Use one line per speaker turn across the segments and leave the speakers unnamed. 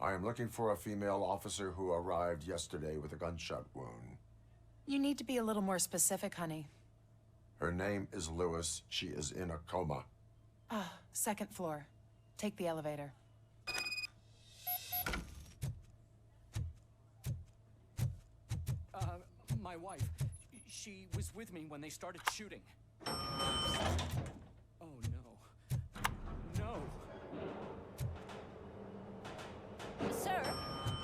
I am looking for a female officer who arrived yesterday with a gunshot wound.
You need to be a little more specific, honey.
Her name is Lewis. She is in a coma.
Second floor. Take the elevator.
My wife. She was with me when they started shooting. Oh, no. No!
Sir,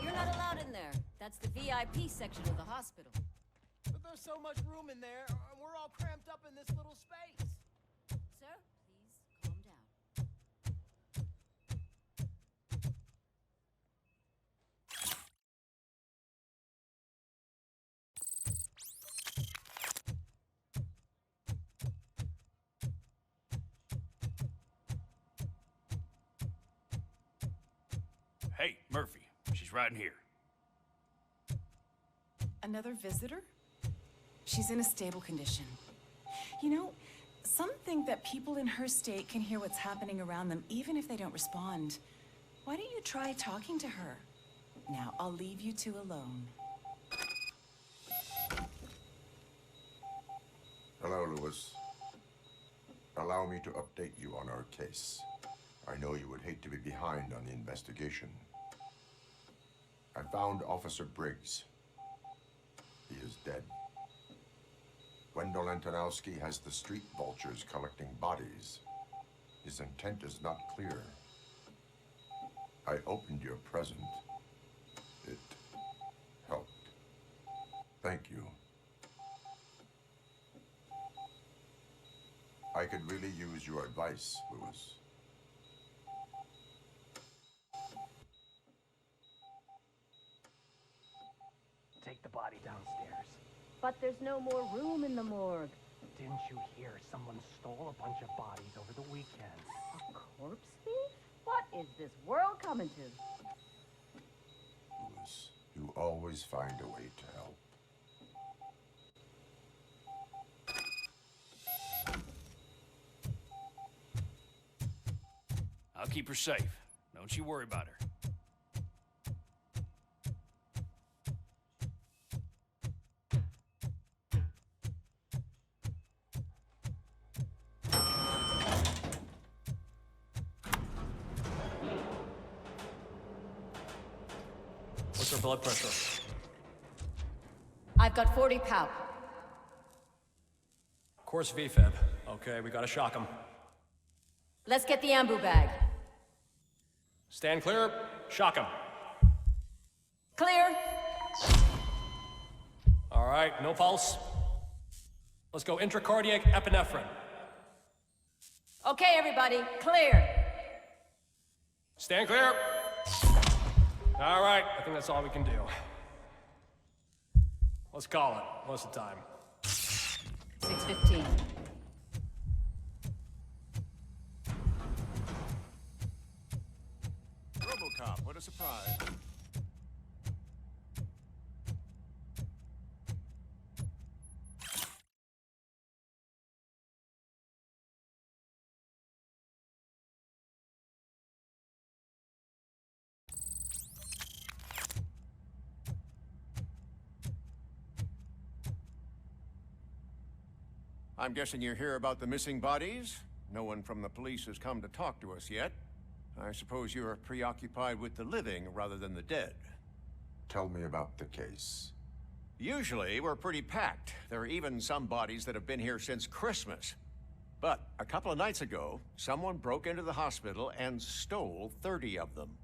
you're not allowed in there. That's the VIP section of the hospital.
But there's so much room in there, and we're all cramped up in this little space.
Sir, please calm down.
Hey, Murphy. She's right in here.
Another visitor? She's in a stable condition. You know, some think that people in her state can hear what's happening around them even if they don't respond. Why don't you try talking to her? Now, I'll leave you two alone.
Hello, Lewis. Allow me to update you on our case. I know you would hate to be behind on the investigation. I found Officer Briggs. He is dead. Wendell Antonowski has the street vultures collecting bodies. His intent is not clear. I opened your present. It helped. Thank you. I could really use your advice, Lewis.
Take the body downstairs.
But there's no more room in the morgue.
Didn't you hear someone stole a bunch of bodies over the weekend?
A corpse thief? What is this world coming to?
Lewis, you always find a way to help.
I'll keep her safe. Don't you worry about her.
What's her blood pressure?
I've got 40 pout.
Course VFib. Okay, we gotta shock him.
Let's get the ambu bag.
Stand clear, shock him.
Clear.
All right, no pulse. Let's go intracardiac epinephrine.
Okay, everybody, clear.
Stand clear. All right, I think that's all we can do. Let's call it. What's the time?
6:15.
Robocop, what a surprise. I'm guessing you're here about the missing bodies? No one from the police has come to talk to us yet. I suppose you're preoccupied with the living rather than the dead.
Tell me about the case.
Usually, we're pretty packed. There are even some bodies that have been here since Christmas. But a couple of nights ago, someone broke into the hospital and stole 30 of them.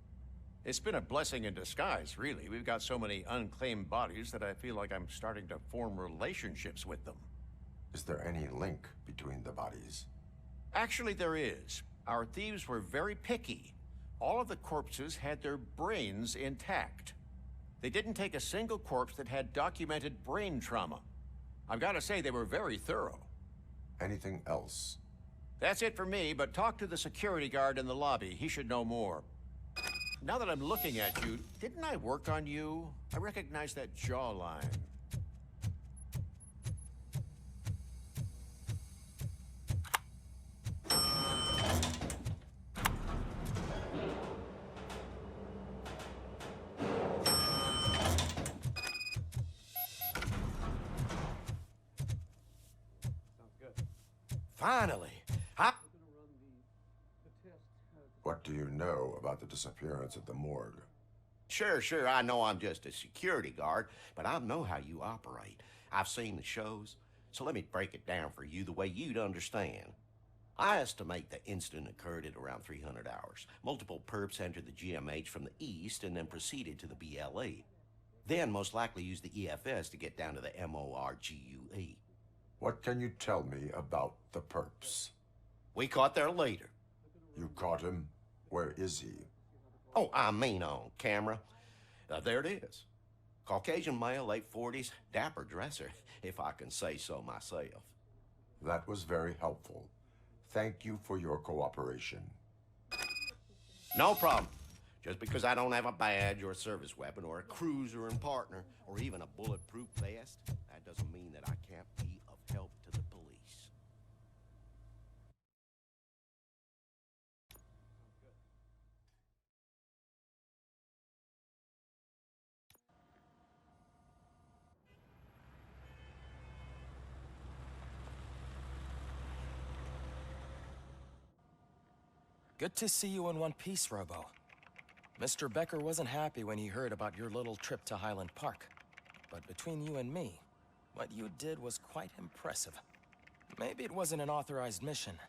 It's been a blessing in disguise, really. We've got so many unclaimed bodies that I feel like I'm starting to form relationships with them.
Is there any link between the bodies?
Actually, there is. Our thieves were very picky. All of the corpses had their brains intact. They didn't take a single corpse that had documented brain trauma. I've got to say, they were very thorough.
Anything else?
That's it for me, but talk to the security guard in the lobby. He should know more. Now that I'm looking at you, didn't I work on you? I recognize that jawline.
Finally.
What do you know about the disappearance at the morgue?
Sure, I know I'm just a security guard, but I know how you operate. I've seen the shows, so let me break it down for you the way you'd understand. I estimate the incident occurred at around 300 hours. Multiple perps entered the GMH from the east and then proceeded to the BLE. Then most likely used the EFS to get down to the MORGUE.
What can you tell me about the perps?
We caught their leader.
You caught him? Where is he?
Oh, I mean on camera. There it is. Caucasian male, late 40s, dapper dresser, if I can say so myself.
That was very helpful. Thank you for your cooperation.
No problem. Just because I don't have a badge or a service weapon or a cruiser and partner or even a bulletproof vest, that doesn't mean that I can't be of help to the police.
Good to see you in one piece, Robo. Mr. Becker wasn't happy when he heard about your little trip to Highland Park. But between you and me, what you did was quite impressive. Maybe it wasn't an authorized mission,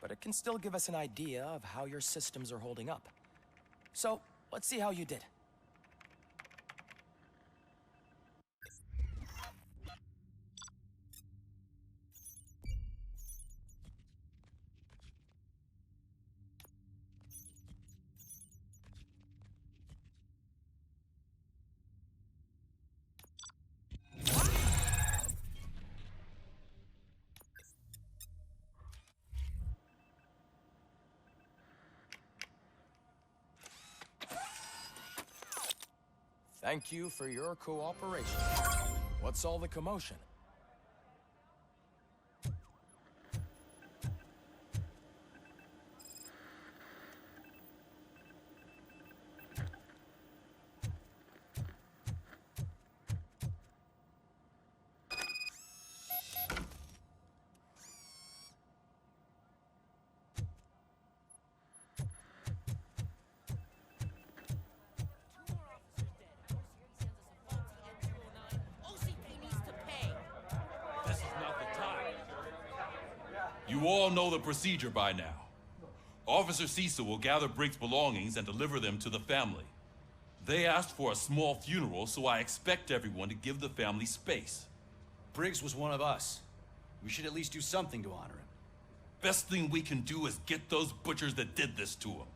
but it can still give us an idea of how your systems are holding up. So, let's see how you did. Thank you for your cooperation. What's all the commotion?
You all know the procedure by now. Officer Cecil will gather Briggs' belongings and deliver them to the family. They asked for a small funeral, so I expect everyone to give the family space.
Briggs was one of us. We should at least do something to honor him.
Best thing we can do is get those butchers that did this to him.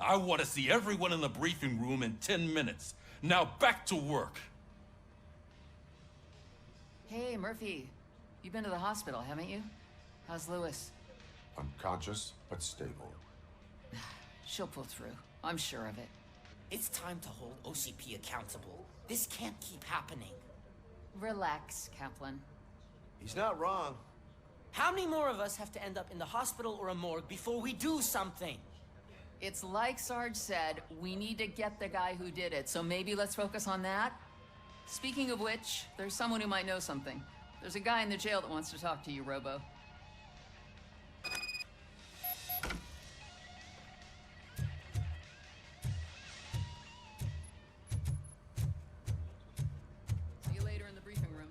I want to see everyone in the briefing room in 10 minutes. Now back to work.
Hey, Murphy. You've been to the hospital, haven't you? How's Lewis?
Unconscious, but stable.
She'll pull through. I'm sure of it.
It's time to hold OCP accountable. This can't keep happening.
Relax, Kaplan.
He's not wrong.
How many more of us have to end up in the hospital or a morgue before we do something?
It's like Sarge said, we need to get the guy who did it, so maybe let's focus on that? Speaking of which, there's someone who might know something. There's a guy in the jail that wants to talk to you, Robo. See you later in the briefing room.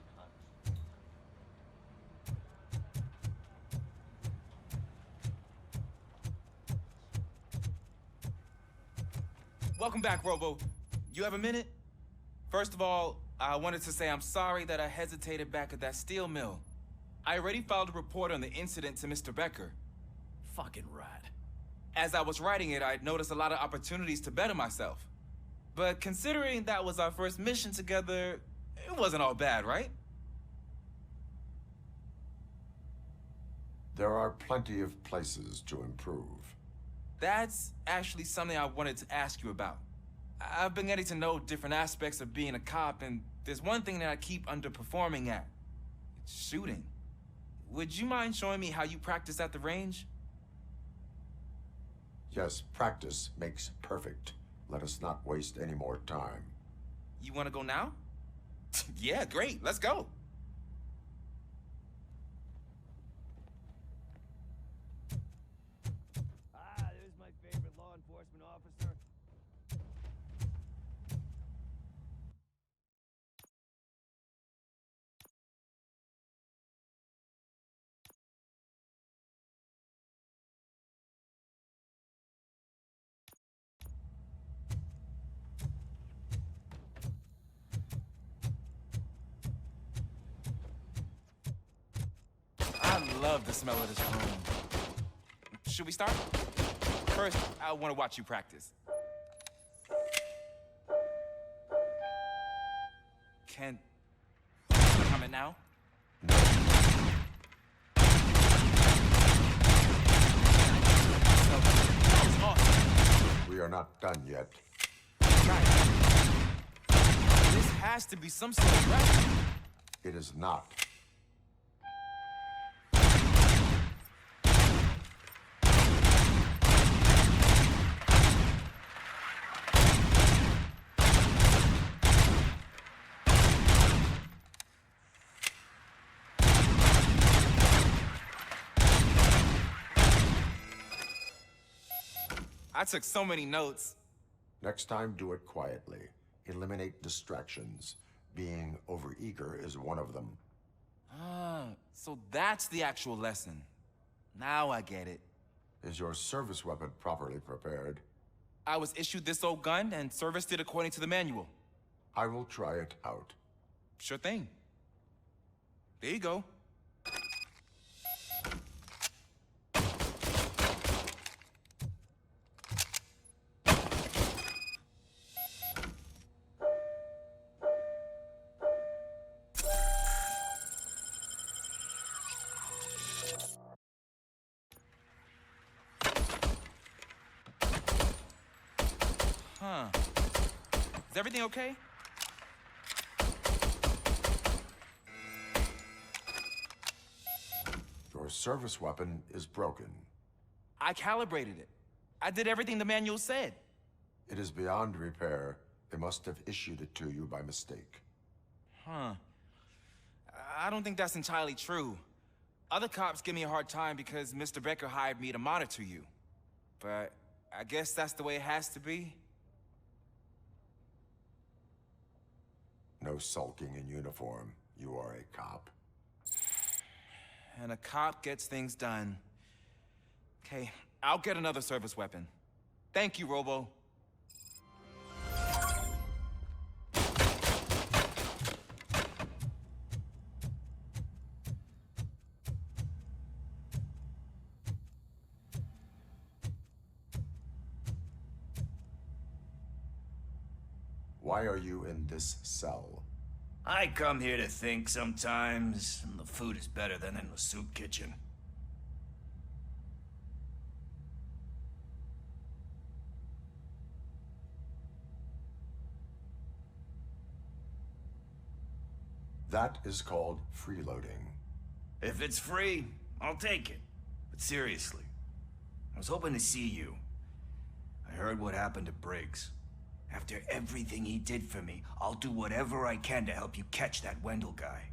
Welcome back, Robo. You have a minute? First of all, I wanted to say I'm sorry that I hesitated back at that steel mill. I already filed a report on the incident to Mr. Becker.
Fucking rat.
As I was writing it, I'd noticed a lot of opportunities to better myself. But considering that was our first mission together, it wasn't all bad, right?
There are plenty of places to improve.
That's actually something I wanted to ask you about. I've been getting to know different aspects of being a cop, and there's one thing that I keep underperforming at. It's shooting. Would you mind showing me how you practice at the range?
Yes, practice makes perfect. Let us not waste any more time.
You want to go now? Yeah, great. Let's go.
enforcement officer.
I love the smell of this room. Should we start? First, I want to watch you practice. Can you comment now? That was awesome.
We are not done yet.
Right. This has to be some sort of record.
It is not.
I took so many notes.
Next time, do it quietly. Eliminate distractions. Being overeager is one of them.
Ah, so that's the actual lesson. Now I get it.
Is your service weapon properly prepared?
I was issued this old gun and serviced it according to the manual.
I will try it out.
Sure thing. There you go. Huh. Is everything okay?
Your service weapon is broken.
I calibrated it. I did everything the manual said.
It is beyond repair. They must have issued it to you by mistake.
Huh. I don't think that's entirely true. Other cops give me a hard time because Mr. Becker hired me to monitor you. But I guess that's the way it has to be.
No sulking in uniform. You are a cop.
And a cop gets things done. Okay, I'll get another service weapon. Thank you, Robo.
Why are you in this cell?
I come here to think sometimes, and the food is better than in the soup kitchen.
That is called freeloading.
If it's free, I'll take it. But seriously, I was hoping to see you. I heard what happened to Briggs. After everything he did for me, I'll do whatever I can to help you catch that Wendell guy.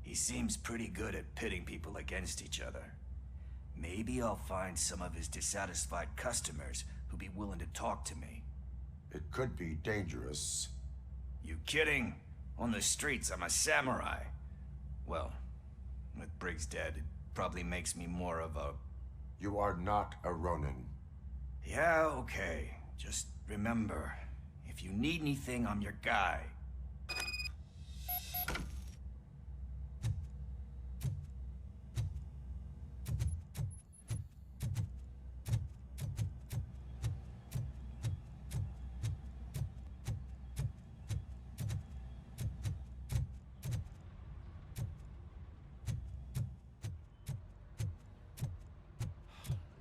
He seems pretty good at pitting people against each other. Maybe I'll find some of his dissatisfied customers who'll be willing to talk to me.
It could be dangerous.
You kidding? On the streets, I'm a samurai. Well, with Briggs dead, it probably makes me more of a...
You are not a Ronin.
Yeah, okay. Just remember, if you need anything, I'm your guy.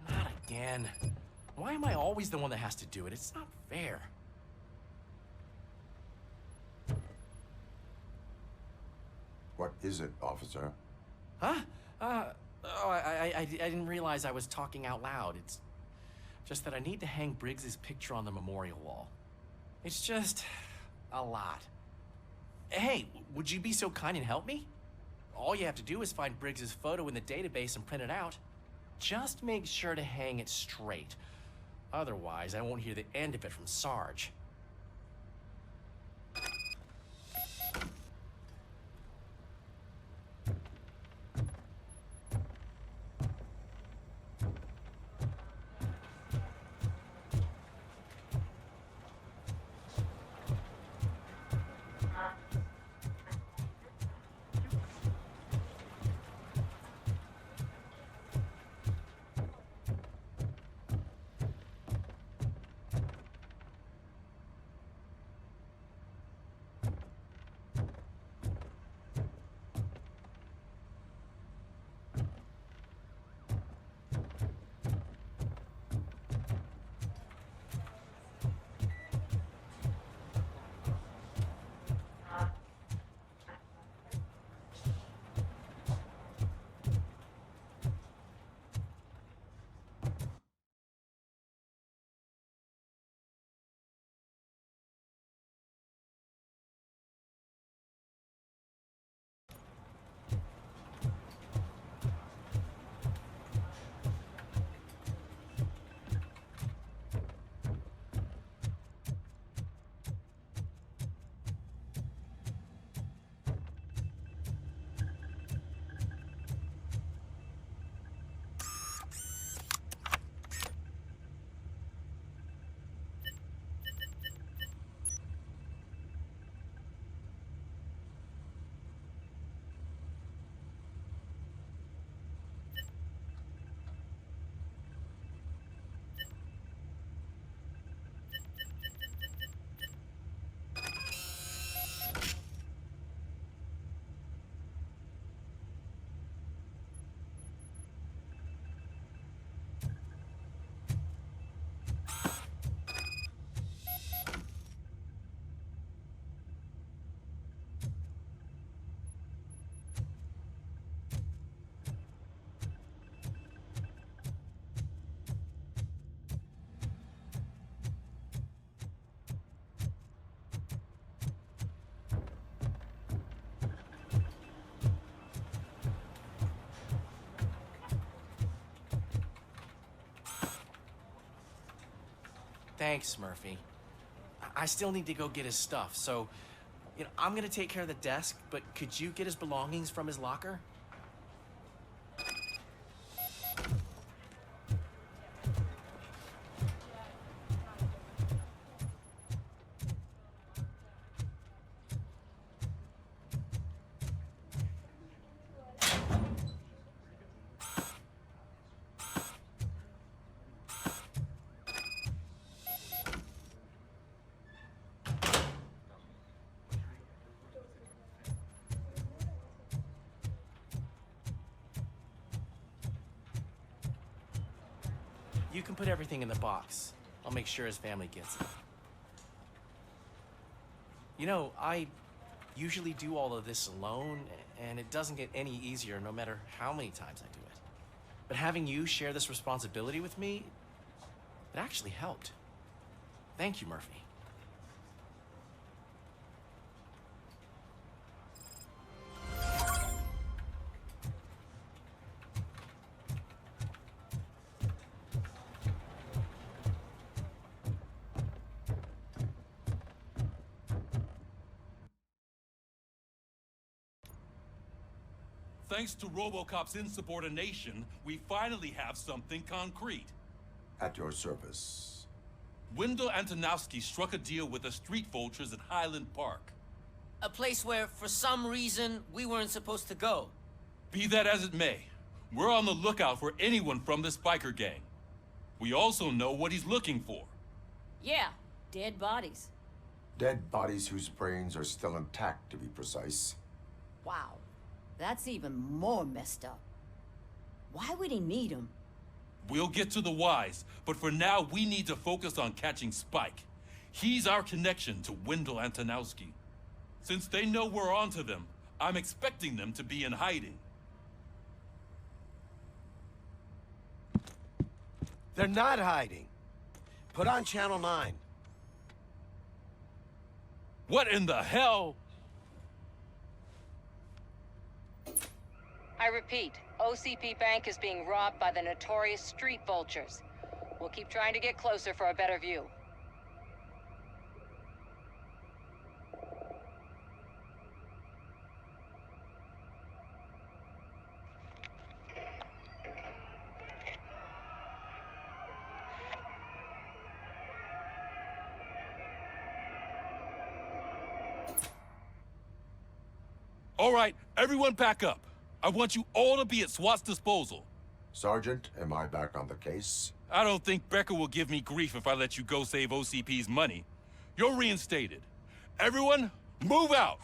Not again. Why am I always the one that has to do it? It's not fair.
What is it, officer?
Huh? I didn't realize I was talking out loud. It's just that I need to hang Briggs's picture on the memorial wall. It's just a lot. Hey, would you be so kind and help me? All you have to do is find Briggs's photo in the database and print it out. Just make sure to hang it straight. Otherwise, I won't hear the end of it from Sarge. Thanks, Murphy. I still need to go get his stuff, so, I'm gonna take care of the desk, but could you get his belongings from his locker? You can put everything in the box. I'll make sure his family gets it. I usually do all of this alone, and it doesn't get any easier no matter how many times I do it. But having you share this responsibility with me, it actually helped. Thank you, Murphy.
Thanks to Robocop's insubordination, we finally have something concrete.
At your service.
Wendell Antonowski struck a deal with the street vultures at Highland Park.
A place where, for some reason, we weren't supposed to go.
Be that as it may, we're on the lookout for anyone from this biker gang. We also know what he's looking for.
Yeah, dead bodies.
Dead bodies whose brains are still intact, to be precise.
Wow, that's even more messed up. Why would he need them?
We'll get to the whys, but for now we need to focus on catching Spike. He's our connection to Wendell Antonowski. Since they know we're onto them, I'm expecting them to be in hiding.
They're not hiding. Put on Channel 9.
What in the hell?
I repeat, OCP Bank is being robbed by the notorious street vultures. We'll keep trying to get closer for a better view.
All right, everyone back up. I want you all to be at SWAT's disposal.
Sergeant, am I back on the case?
I don't think Becker will give me grief if I let you go save OCP's money. You're reinstated. Everyone, move out!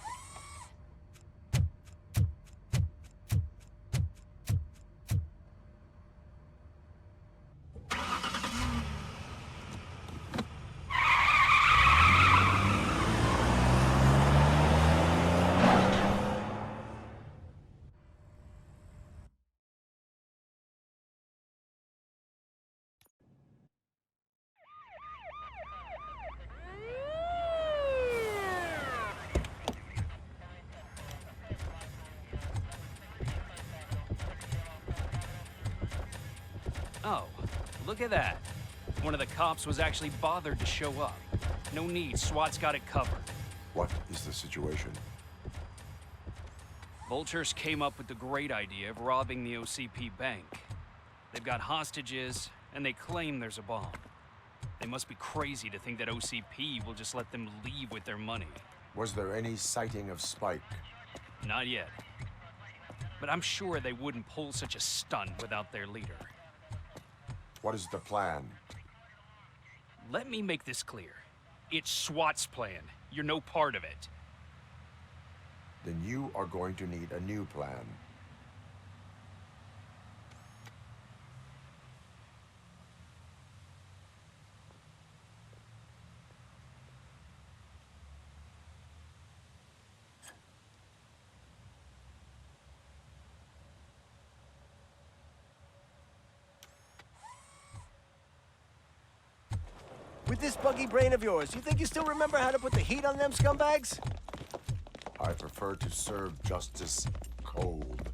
Oh, look at that. One of the cops was actually bothered to show up. No need, SWAT's got it covered.
What is the situation?
Vultures came up with the great idea of robbing the OCP bank. They've got hostages, and they claim there's a bomb. They must be crazy to think that OCP will just let them leave with their money.
Was there any sighting of Spike?
Not yet. But I'm sure they wouldn't pull such a stunt without their leader.
What is the plan?
Let me make this clear. It's SWAT's plan. You're no part of it.
Then you are going to need a new plan.
With this buggy brain of yours, you think you still remember how to put the heat on them scumbags?
I prefer to serve justice cold.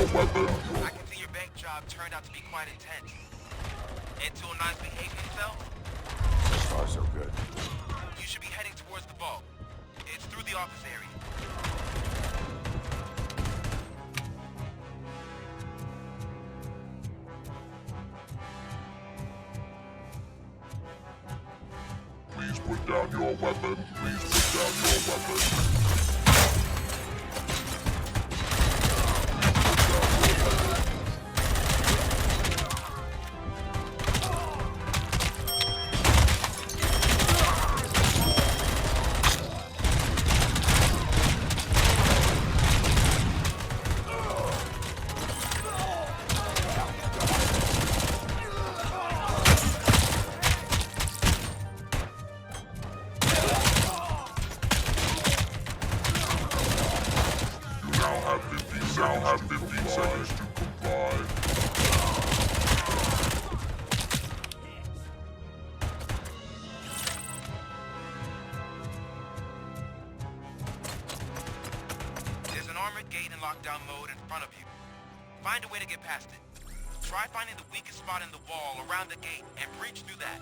I can see your bank job turned out to be quite intense. Into a nice behaving yourself?
So far, so good.
You should be heading towards the vault. It's through the office area.
Please put down your weapon. Please put down your weapon.
gate in lockdown mode in front of you. Find a way to get past it. Try finding the weakest spot in the wall around the gate and breach through that.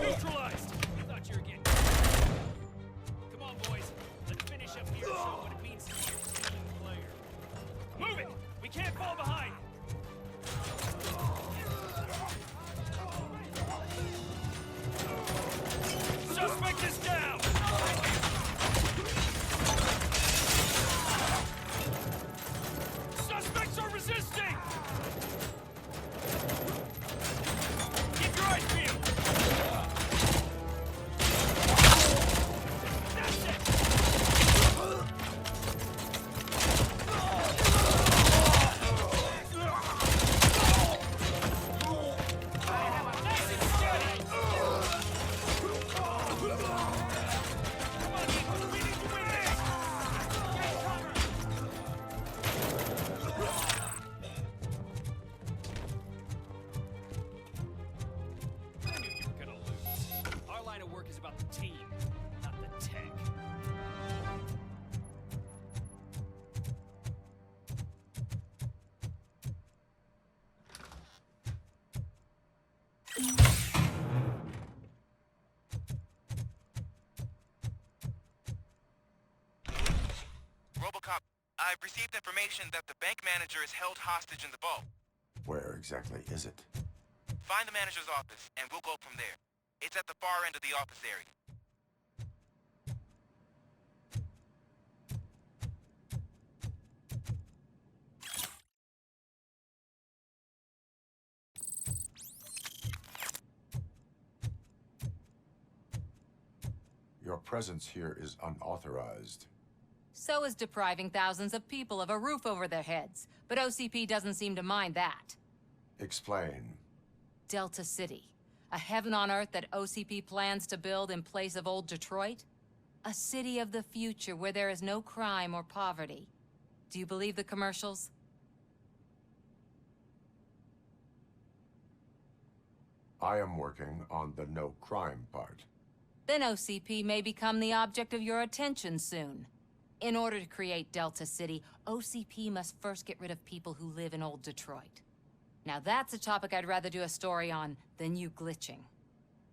Neutralized! Thought you were getting... Come on, boys. Let's finish up here and show what it means to be a team player. Move it! We can't fall behind! Suspect is down! Suspects are resisting! Keep your eyes peeled! That's it! Nice and steady! Come on, Ethan, we need to win this! Get cover! I knew you were gonna lose. Our line of work is about the team, not the tech.
Robocop, I've received information that the bank manager is held hostage in the vault.
Where exactly is it?
Find the manager's office, and we'll go from there. It's at the far end of the office area.
Your presence here is unauthorized.
So is depriving thousands of people of a roof over their heads. But OCP doesn't seem to mind that.
Explain.
Delta City. A heaven on earth that OCP plans to build in place of old Detroit? A city of the future where there is no crime or poverty. Do you believe the commercials?
I am working on the no crime part.
Then OCP may become the object of your attention soon. In order to create Delta City, OCP must first get rid of people who live in old Detroit. Now that's a topic I'd rather do a story on than you glitching.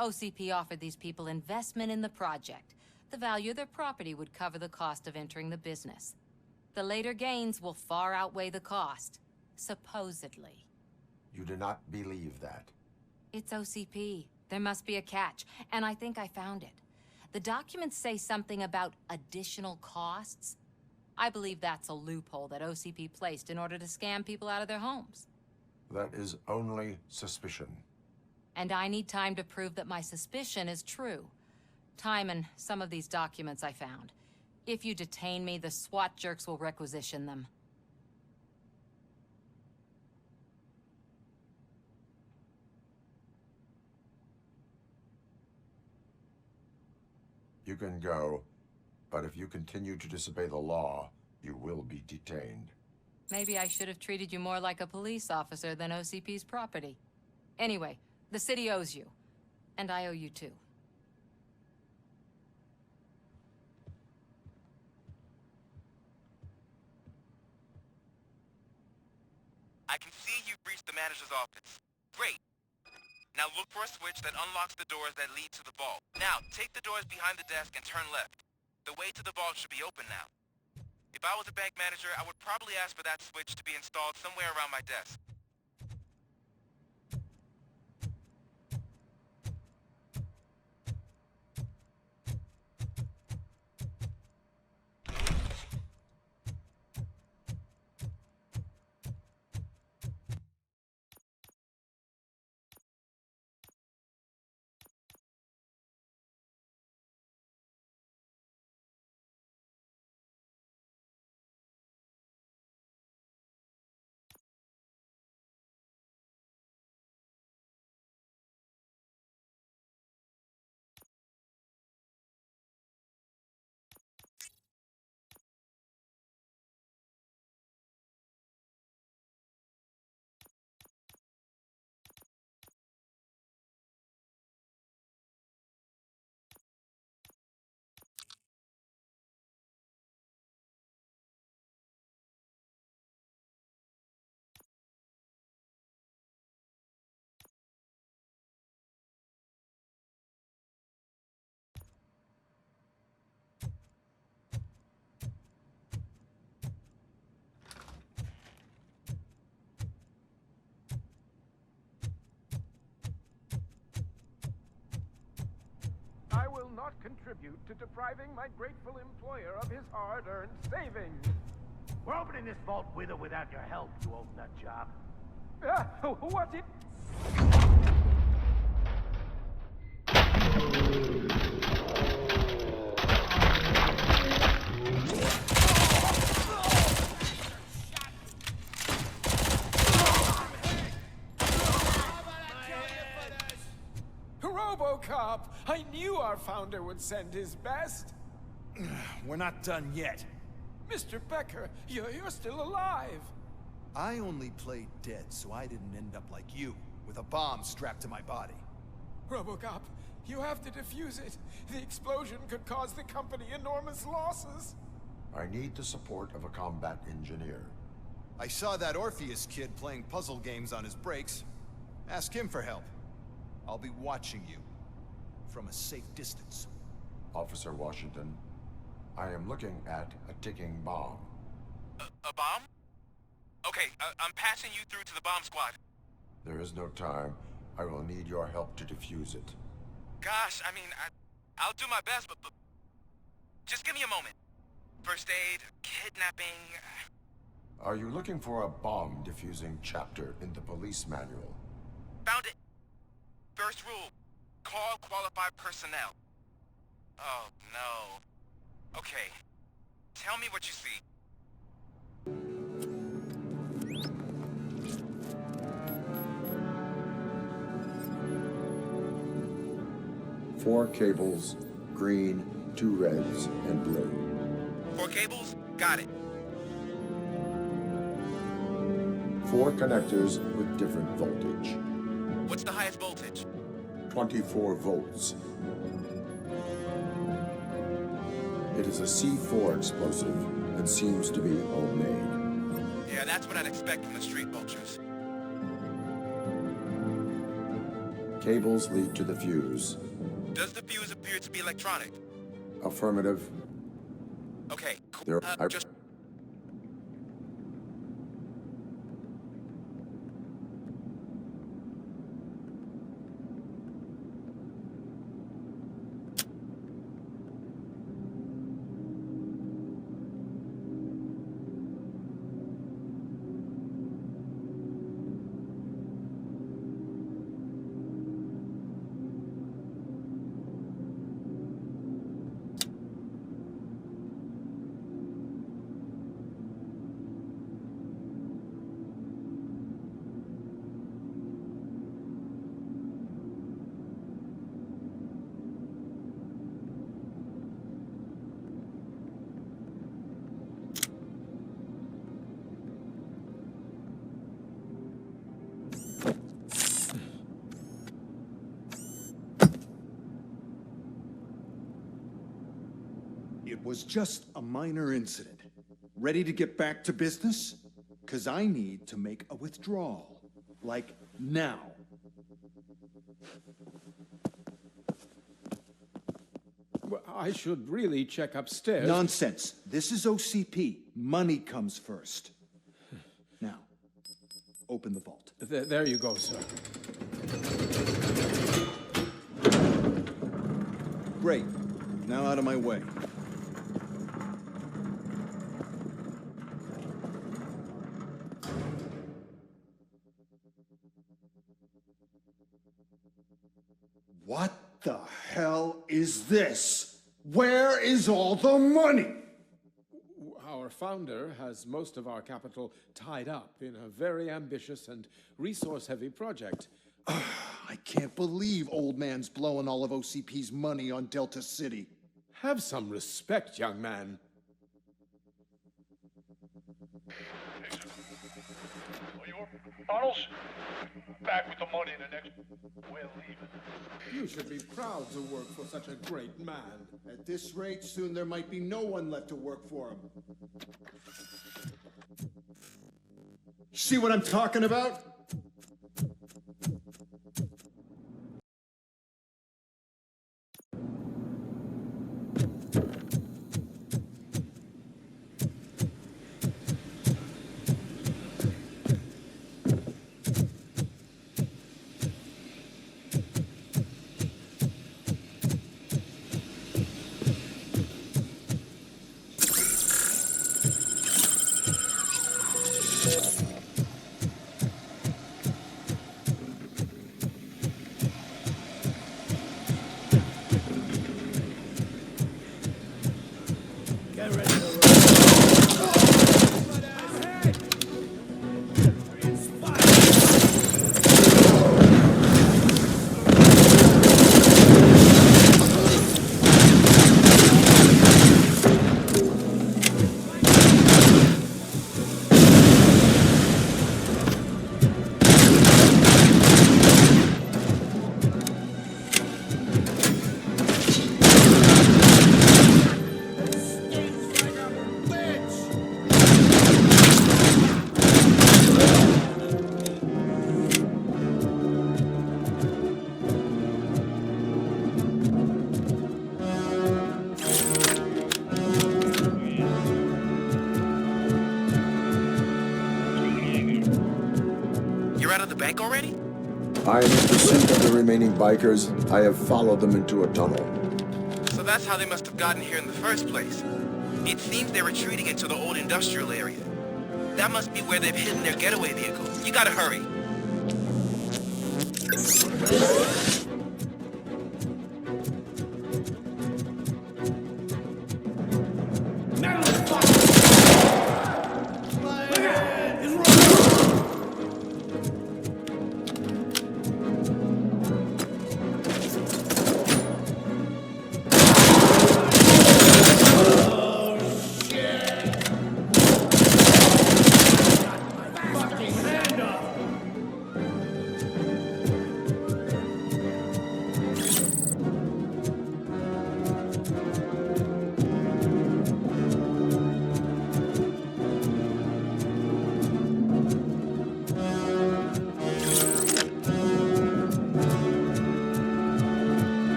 OCP offered these people investment in the project. The value of their property would cover the cost of entering the business. The later gains will far outweigh the cost, supposedly.
You do not believe that.
It's OCP. There must be a catch, and I think I found it. The documents say something about additional costs. I believe that's a loophole that OCP placed in order to scam people out of their homes.
That is only suspicion.
And I need time to prove that my suspicion is true. Time and some of these documents I found. If you detain me, the SWAT jerks will requisition them.
You can go, but if you continue to disobey the law, you will be detained.
Maybe I should have treated you more like a police officer than OCP's property. Anyway, the city owes you. And I owe you too.
I can see you've reached the manager's office. Great. Now look for a switch that unlocks the doors that lead to the vault. Now, take the doors behind the desk and turn left. The way to the vault should be open now. If I was a bank manager, I would probably ask for that switch to be installed somewhere around my desk.
not contribute to depriving my grateful employer of his hard-earned savings.
We're opening this vault with or without your help, you old nut job.
What it... Robocop! I knew our founder would send his best.
We're not done yet.
Mr. Becker, you're still alive.
I only played dead so I didn't end up like you, with a bomb strapped to my body.
Robocop, you have to defuse it. The explosion could cause the company enormous losses.
I need the support of a combat engineer.
I saw that Orpheus kid playing puzzle games on his breaks. Ask him for help. I'll be watching you. From a safe distance.
Officer Washington, I am looking at a ticking bomb.
A bomb? Okay, I'm passing you through to the bomb squad.
There is no time. I will need your help to defuse it.
Gosh, I mean, I'll do my best, but just give me a moment. First aid, kidnapping...
Are you looking for a bomb defusing chapter in the police manual?
Found it. First rule, call qualified personnel. Oh, no. Okay, tell me what you see.
Four cables, green, 2 reds, and blue.
4 cables? Got it.
4 connectors with different voltage.
What's the highest voltage?
24 volts. It is a C4 explosive and seems to be homemade.
Yeah, that's what I'd expect from the street vultures.
Cables lead to the fuse.
Does the fuse appear to be electronic?
Affirmative.
Okay, cool. Just...
It was just a minor incident. Ready to get back to business? 'Cause I need to make a withdrawal. Like, now.
Well, I should really check upstairs.
Nonsense. This is OCP. Money comes first. Now, open the vault.
There you go, sir.
Great. Now out of my way. What the hell is this? Where is all the money?
Our founder has most of our capital tied up in a very ambitious and resource-heavy project.
I can't believe old man's blowing all of OCP's money on Delta City.
Have some respect, young man.
Bottles? Back with the money in the next... We're leaving.
You should be proud to work for such a great man.
At this rate, soon there might be no one left to work for him. See what I'm talking about?
bank already?
I am in pursuit of the remaining bikers. I have followed them into a tunnel.
So that's how they must have gotten here in the first place. It seems they're retreating into the old industrial area. That must be where they've hidden their getaway vehicle. You gotta hurry.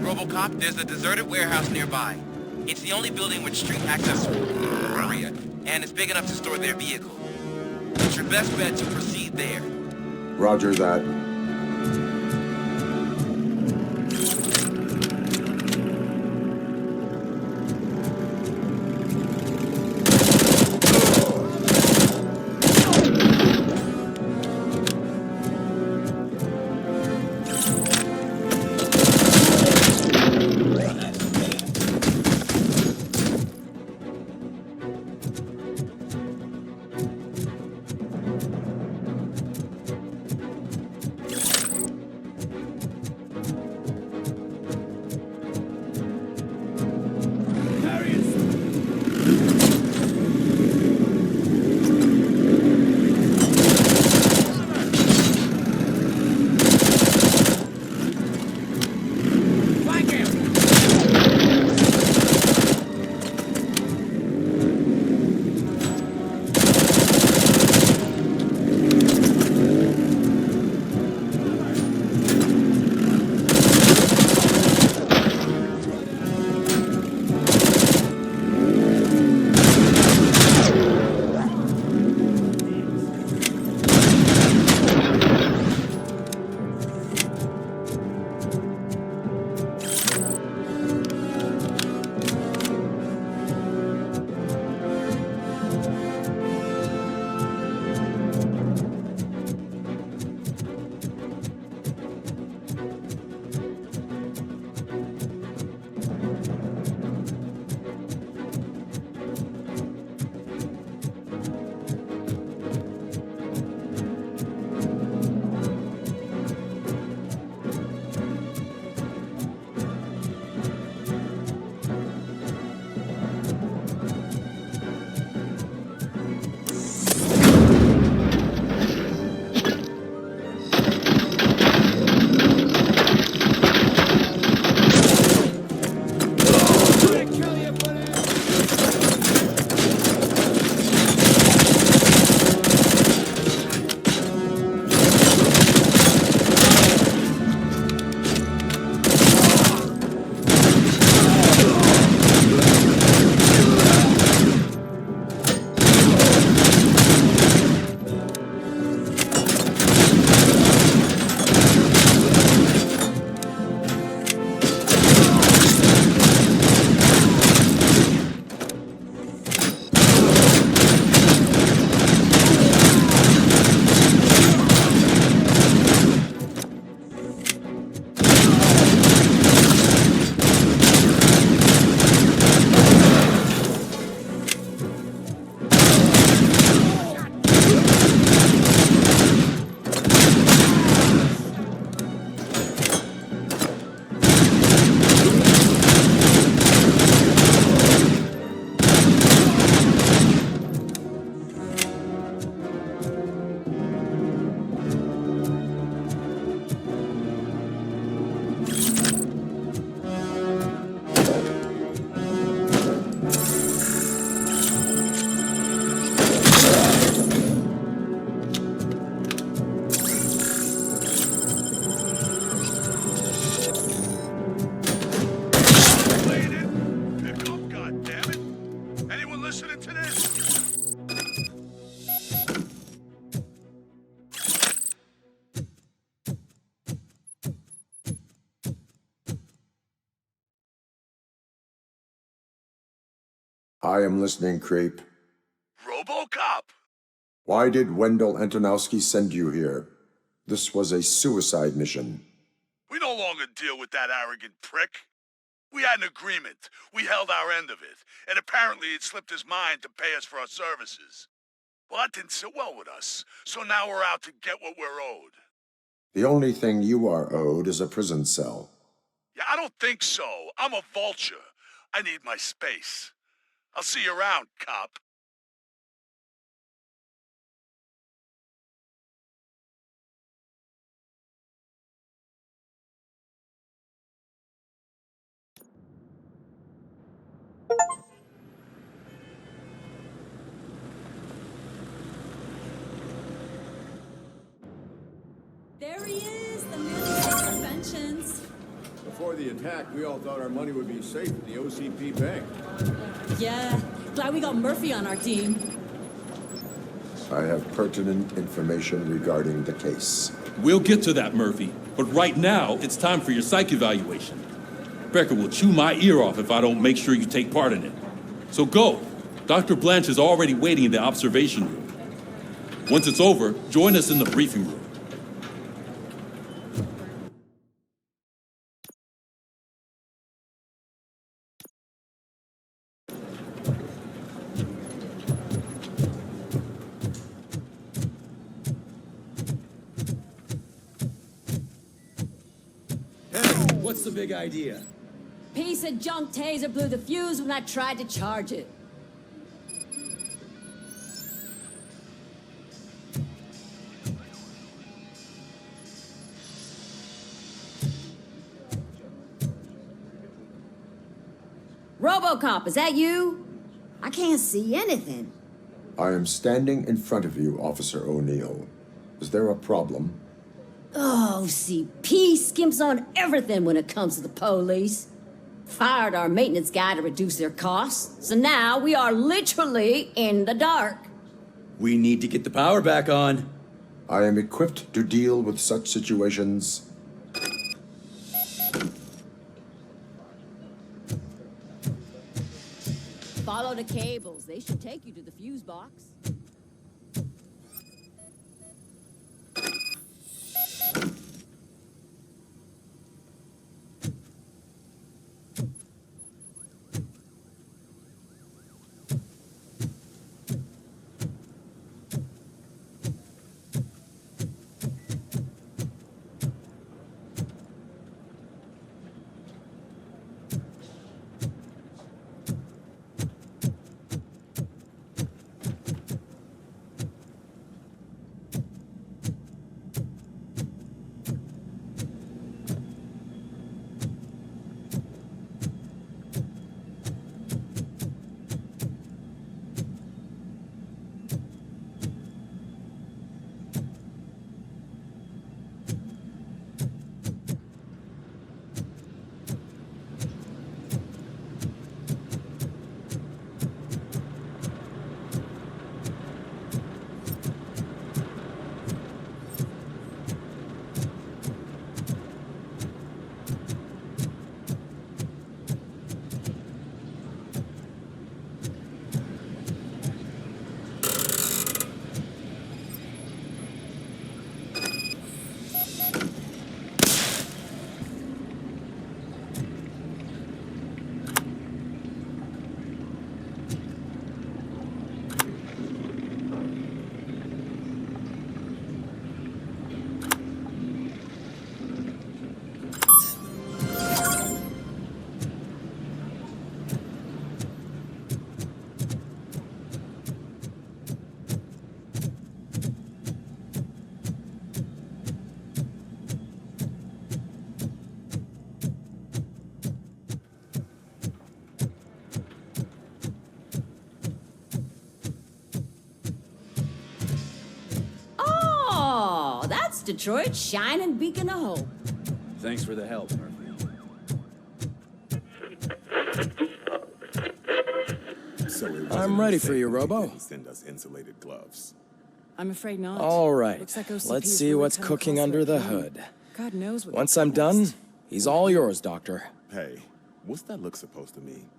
Robocop, there's a deserted warehouse nearby. It's the only building with street access area, and it's big enough to store their vehicle. It's your best bet to proceed there.
Roger that.
listening to this?
I am listening, creep.
Robocop!
Why did Wendell Antonowski send you here? This was a suicide mission.
We no longer deal with that arrogant prick. We had an agreement. We held our end of it. And apparently it slipped his mind to pay us for our services. Well, that didn't sit well with us. So now we're out to get what we're owed.
The only thing you are owed is a prison cell.
Yeah, I don't think so. I'm a vulture. I need my space. I'll see you around, cop.
There he is, the man who takes conventions.
Before the attack, we all thought our money would be safe in the OCP bank.
Yeah, glad we got Murphy on our team.
I have pertinent information regarding the case.
We'll get to that, Murphy. But right now, it's time for your psych evaluation. Becker will chew my ear off if I don't make sure you take part in it. So go. Dr. Blanche is already waiting in the observation room. Once it's over, join us in the briefing room.
What's the big idea?
Piece of junk taser blew the fuse when I tried to charge it. Robocop, is that you? I can't see anything.
I am standing in front of you, Officer O'Neill. Is there a problem?
Oh, CP skimps on everything when it comes to the police. Fired our maintenance guy to reduce their costs, so now we are literally in the dark.
We need to get the power back on.
I am equipped to deal with such situations.
Follow the cables. They should take you to the fuse box. That's Detroit's shining beacon of hope.
Thanks for the help, Murphy. So it
I'm ready for you, Robo.
Send us insulated gloves.
I'm afraid not.
All right.
Looks like OCP
Let's
is
see
really
what's
coming
cooking
close to
under
their
the
plan.
hood.
God knows what.
Once I'm done, he's all yours, Doctor.
Hey, what's that look supposed to mean?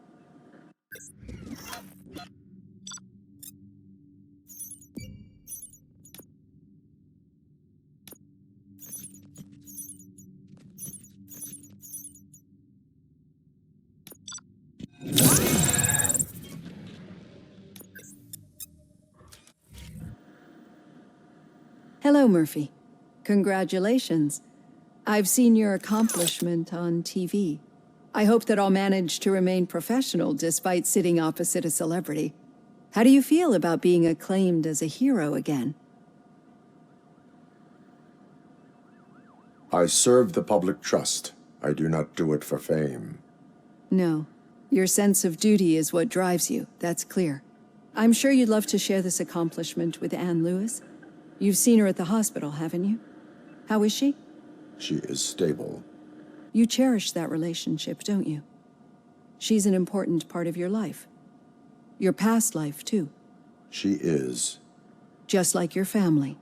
Hello, Murphy. Congratulations. I've seen your accomplishment on TV. I hope that I'll manage to remain professional despite sitting opposite a celebrity. How do you feel about being acclaimed as a hero again?
I serve the public trust. I do not do it for fame.
No. Your sense of duty is what drives you, that's clear. I'm sure you'd love to share this accomplishment with Anne Lewis. You've seen her at the hospital, haven't you? How is she?
She is stable.
You cherish that relationship, don't you? She's an important part of your life. Your past life, too.
She is.
Just like your family.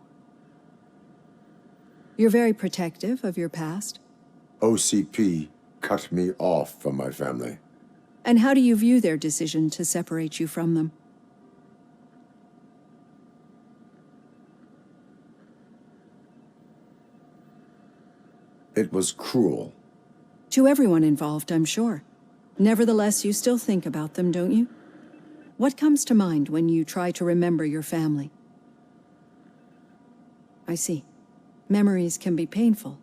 You're very protective of your past.
OCP cut me off from my family.
And how do you view their decision to separate you from them?
It was cruel.
To everyone involved, I'm sure. Nevertheless, you still think about them, don't you? What comes to mind when you try to remember your family? I see. Memories can be painful,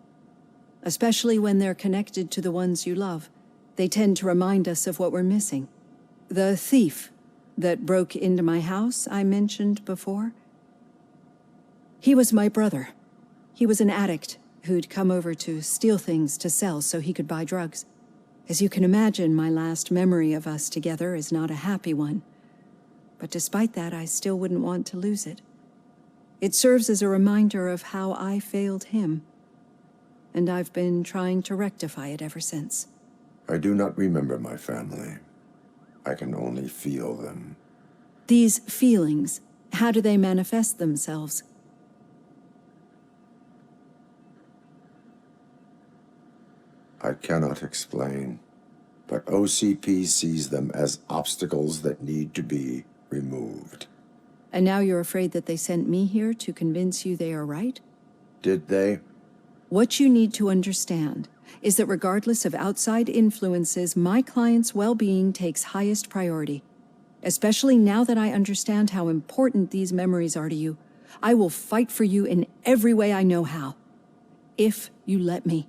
especially when they're connected to the ones you love. They tend to remind us of what we're missing. The thief that broke into my house I mentioned before? He was my brother. He was an addict who'd come over to steal things to sell so he could buy drugs. As you can imagine, my last memory of us together is not a happy one. But despite that, I still wouldn't want to lose it. It serves as a reminder of how I failed him. And I've been trying to rectify it ever since.
I do not remember my family. I can only feel them.
These feelings, how do they manifest themselves?
I cannot explain, but OCP sees them as obstacles that need to be removed.
And now you're afraid that they sent me here to convince you they are right?
Did they?
What you need to understand is that regardless of outside influences, my client's well-being takes highest priority. Especially now that I understand how important these memories are to you, I will fight for you in every way I know how. If you let me.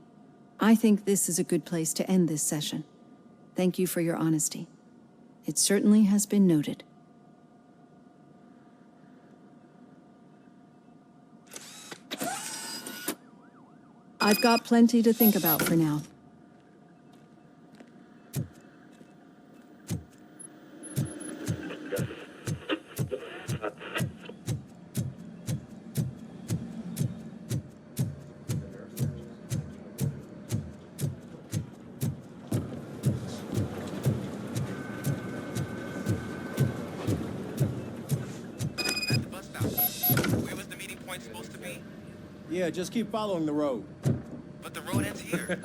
I think this is a good place to end this session. Thank you for your honesty. It certainly has been noted. I've got plenty to think about for now.
Yeah, just keep following the road.
But the road ends here.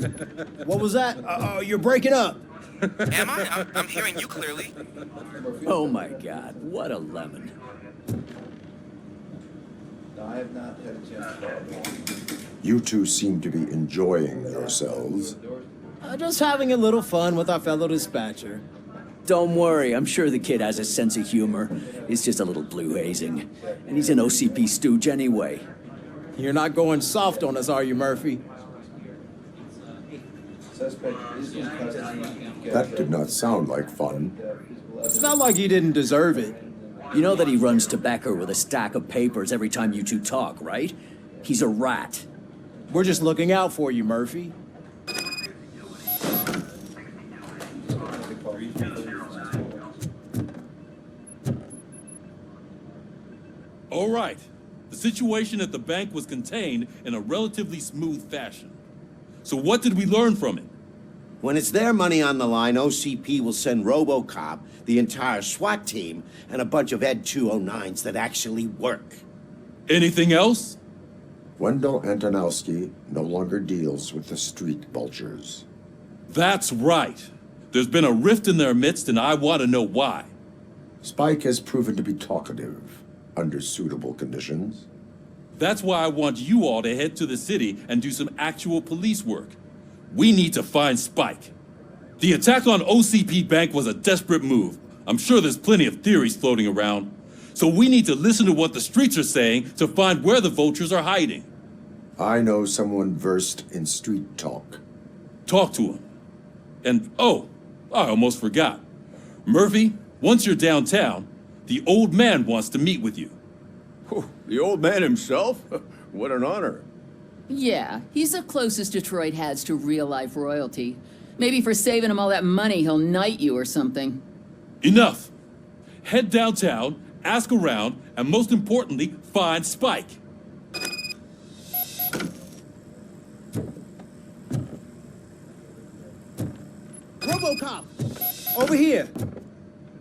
What was that? Oh, you're breaking up.
Am I? I'm hearing you clearly.
Oh my God, what a lemon.
I have not had a chance.
You two seem to be enjoying yourselves.
Just having a little fun with our fellow dispatcher.
Don't worry, I'm sure the kid has a sense of humor. It's just a little blue hazing. And he's an OCP stooge anyway.
You're not going soft on us, are you, Murphy?
That did not sound like fun.
It's not like he didn't deserve it.
You know that he runs tobacco with a stack of papers every time you two talk, right? He's a rat.
We're just looking out for you, Murphy.
All right. The situation at the bank was contained in a relatively smooth fashion. So what did we learn from it?
When it's their money on the line, OCP will send Robocop, the entire SWAT team, and a bunch of Ed 209s that actually work.
Anything else?
Wendell Antonowski no longer deals with the street vultures.
That's right. There's been a rift in their midst, and I want to know why.
Spike has proven to be talkative under suitable conditions.
That's why I want you all to head to the city and do some actual police work. We need to find Spike. The attack on OCP Bank was a desperate move. I'm sure there's plenty of theories floating around. So we need to listen to what the streets are saying to find where the vultures are hiding.
I know someone versed in street talk.
Talk to him. And, oh, I almost forgot. Murphy, once you're downtown, the old man wants to meet with you.
The old man himself? What an honor.
Yeah, he's the closest Detroit has to real-life royalty. Maybe for saving him all that money, he'll knight you or something.
Enough! Head downtown, ask around, and most importantly, find Spike.
Robocop! Over here!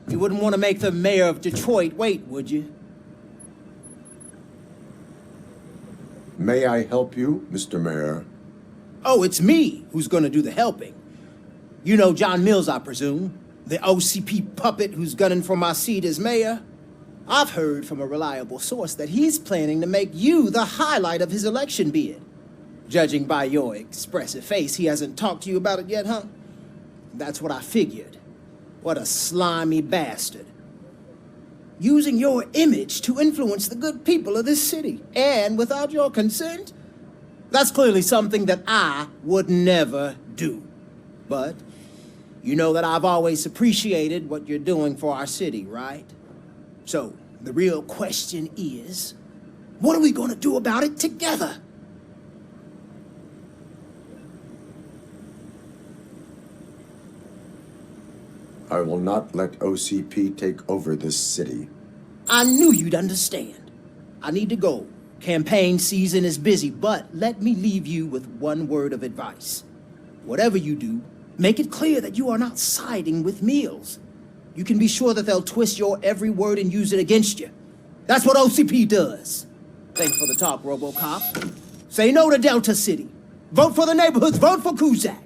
You wouldn't want to make the mayor of Detroit wait, would you?
May I help you, Mr. Mayor?
Oh, it's me who's gonna do the helping. You know John Mills, I presume? The OCP puppet who's gunning for my seat as mayor? I've heard from a reliable source that he's planning to make you the highlight of his election bid. Judging by your expressive face, he hasn't talked to you about it yet, huh? That's what I figured. What a slimy bastard. Using your image to influence the good people of this city, and without your consent? That's clearly something that I would never do. But you know that I've always appreciated what you're doing for our city, right? So, the real question is, what are we gonna do about it together?
I will not let OCP take over this city.
I knew you'd understand. I need to go. Campaign season is busy, but let me leave you with one word of advice. Whatever you do, make it clear that you are not siding with Mills. You can be sure that they'll twist your every word and use it against you. That's what OCP does. Thanks for the talk, Robocop. Say no to Delta City. Vote for the neighborhoods. Vote for Kuzak.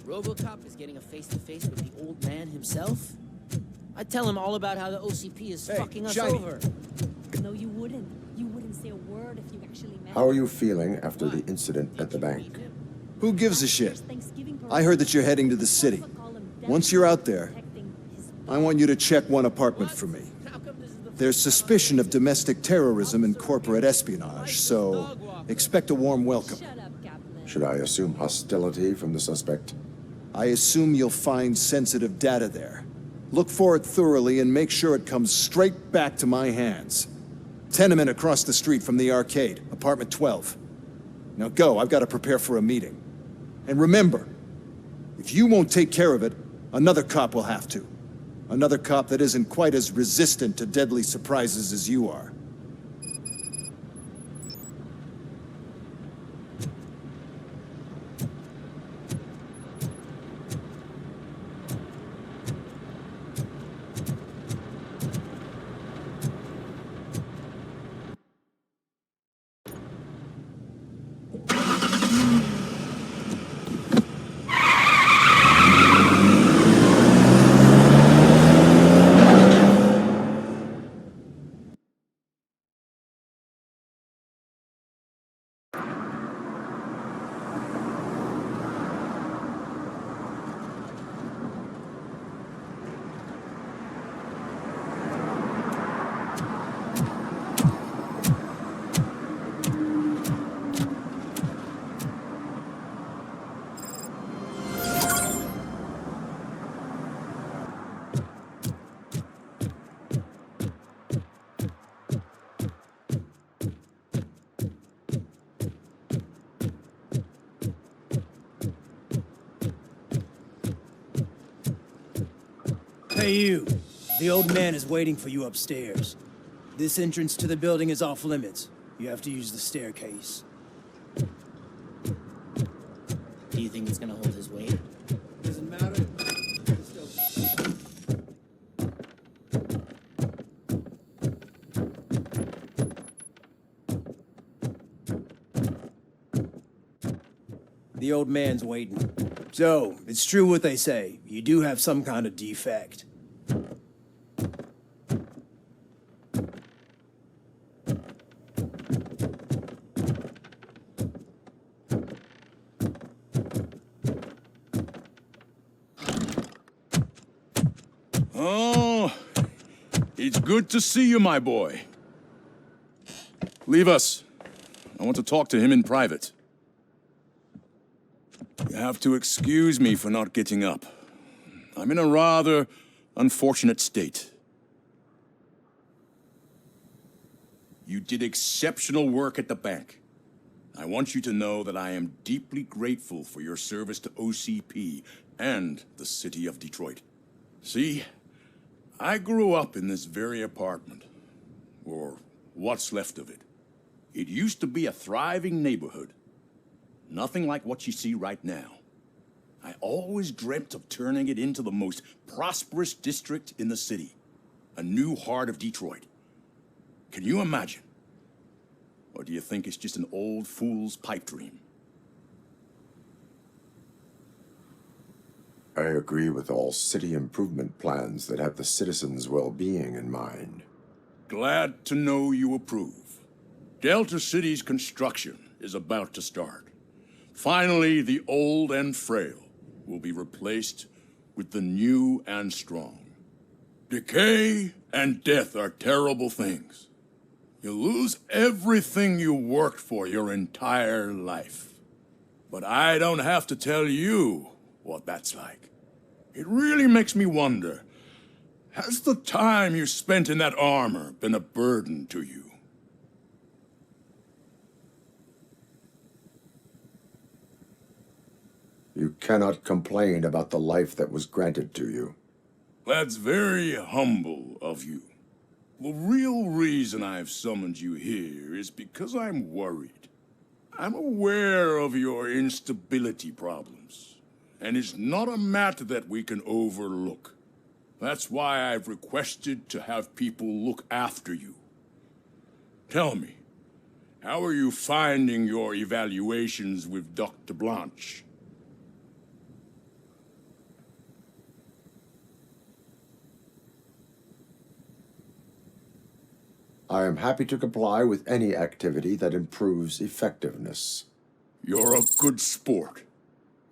Robocop is getting a face-to-face with the old man himself? I'd tell him all about how the OCP is fucking us
Shiny.
over.
No, you wouldn't. You wouldn't say a word if you actually met.
How are you feeling after the incident at the bank?
Who gives a shit? I heard that you're heading to the city. Once you're out there, I want you to check one apartment for me. There's suspicion of domestic terrorism and corporate espionage, so expect a warm welcome.
Should I assume hostility from the suspect?
I assume you'll find sensitive data there. Look for it thoroughly and make sure it comes straight back to my hands. Tenement across the street from the arcade, apartment 12. Now go, I've got to prepare for a meeting. And remember, if you won't take care of it, another cop will have to. Another cop that isn't quite as resistant to deadly surprises as you are.
Hey you, the old man is waiting for you upstairs. This entrance to the building is off limits. You have to use the staircase.
Do you think it's gonna hold his weight?
Doesn't matter. The old man's waiting. So, it's true what they say. You do have some kind of defect.
Oh, it's good to see you, my boy. Leave us. I want to talk to him in private. You have to excuse me for not getting up. I'm in a rather unfortunate state. You did exceptional work at the bank. I want you to know that I am deeply grateful for your service to OCP and the city of Detroit. See, I grew up in this very apartment, or what's left of it. It used to be a thriving neighborhood. Nothing like what you see right now. I always dreamt of turning it into the most prosperous district in the city. A new heart of Detroit. Can you imagine? Or do you think it's just an old fool's pipe dream?
I agree with all city improvement plans that have the citizens' well-being in mind.
Glad to know you approve. Delta City's construction is about to start. Finally, the old and frail will be replaced with the new and strong. Decay and death are terrible things. You lose everything you worked for your entire life. But I don't have to tell you what that's like. It really makes me wonder, has the time you spent in that armor been a burden to you?
You cannot complain about the life that was granted to you.
That's very humble of you. The real reason I've summoned you here is because I'm worried. I'm aware of your instability problems, and it's not a matter that we can overlook. That's why I've requested to have people look after you. Tell me, how are you finding your evaluations with Dr. Blanche?
I am happy to comply with any activity that improves effectiveness.
You're a good sport.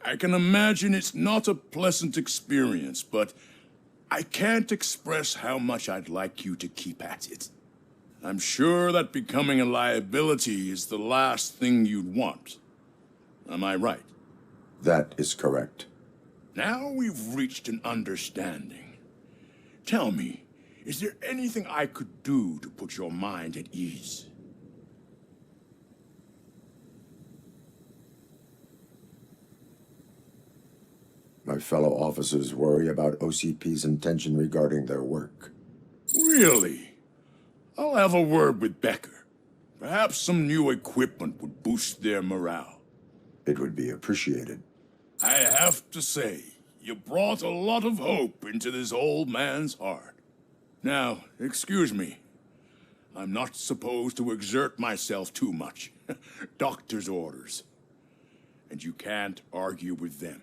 I can imagine it's not a pleasant experience, but I can't express how much I'd like you to keep at it. I'm sure that becoming a liability is the last thing you'd want. Am I right?
That is correct.
Now we've reached an understanding. Tell me, is there anything I could do to put your mind at ease?
My fellow officers worry about OCP's intention regarding their work.
Really? I'll have a word with Becker. Perhaps some new equipment would boost their morale.
It would be appreciated.
I have to say, you brought a lot of hope into this old man's heart. Now, excuse me. I'm not supposed to exert myself too much. Doctor's orders. And you can't argue with them.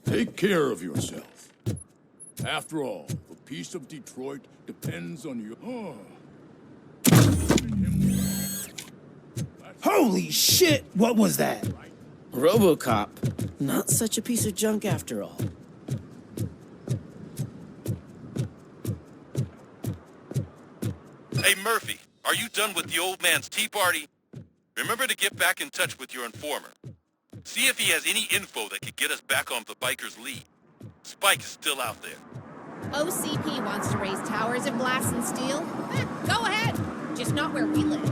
Take care of yourself. After all, the peace of Detroit depends on you. Oh.
Holy shit! What was that?
Robocop. Not such a piece of junk after all.
Hey, Murphy, are you done with the old man's tea party? Remember to get back in touch with your informer. See if he has any info that could get us back on the biker's lead. Spike is still out there.
OCP wants to raise towers of glass and steel? Go ahead. Just not where we live.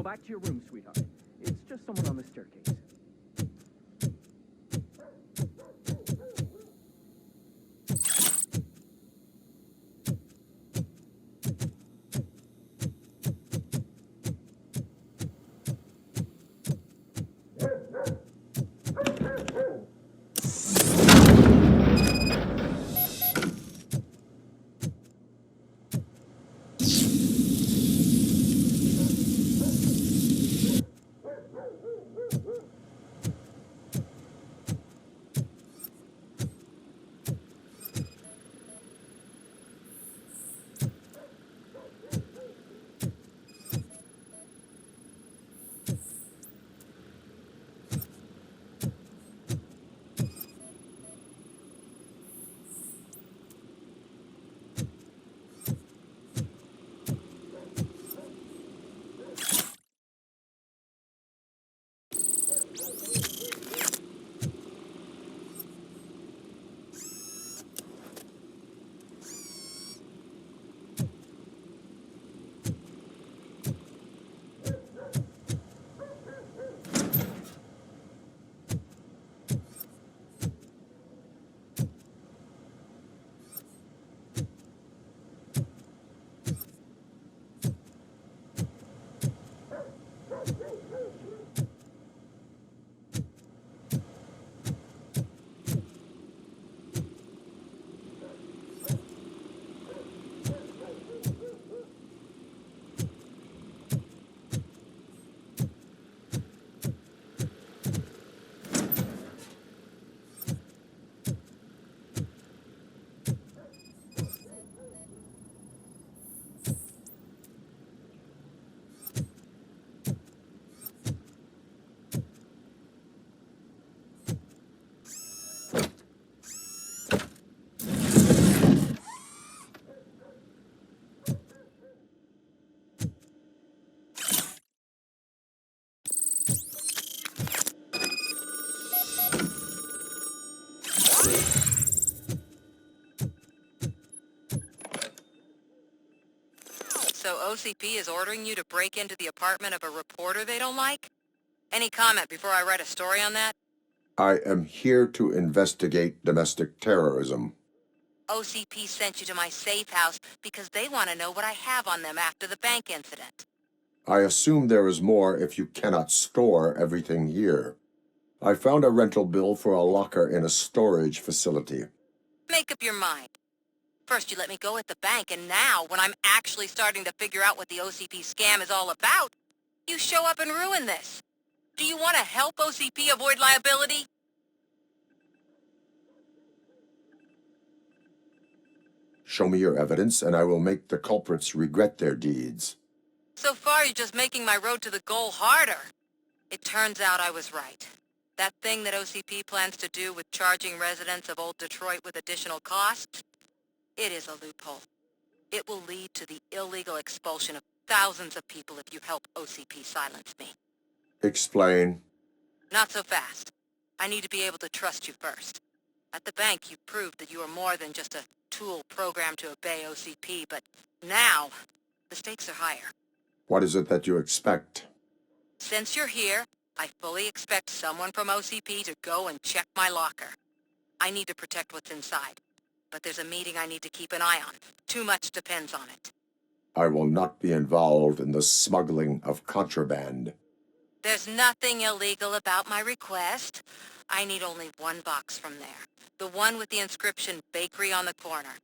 back to your room, sweetheart. It's just someone on the staircase.
So OCP is ordering you to break into the apartment of a reporter they don't like? Any comment before I write a story on that?
I am here to investigate domestic terrorism.
OCP sent you to my safe house because they want to know what I have on them after the bank incident.
I assume there is more if you cannot store everything here. I found a rental bill for a locker in a storage facility.
Make up your mind. First you let me go at the bank, and now, when I'm actually starting to figure out what the OCP scam is all about, you show up and ruin this. Do you want to help OCP avoid liability?
Show me your evidence, and I will make the culprits regret their deeds.
So far, you're just making my road to the goal harder. It turns out I was right. That thing that OCP plans to do with charging residents of Old Detroit with additional costs, it is a loophole. It will lead to the illegal expulsion of thousands of people if you help OCP silence me.
Explain.
Not so fast. I need to be able to trust you first. At the bank, you proved that you are more than just a tool programmed to obey OCP, but now, the stakes are higher.
What is it that you expect?
Since you're here, I fully expect someone from OCP to go and check my locker. I need to protect what's inside, but there's a meeting I need to keep an eye on. Too much depends on it.
I will not be involved in the smuggling of contraband.
There's nothing illegal about my request. I need only one box from there. The one with the inscription Bakery on the corner.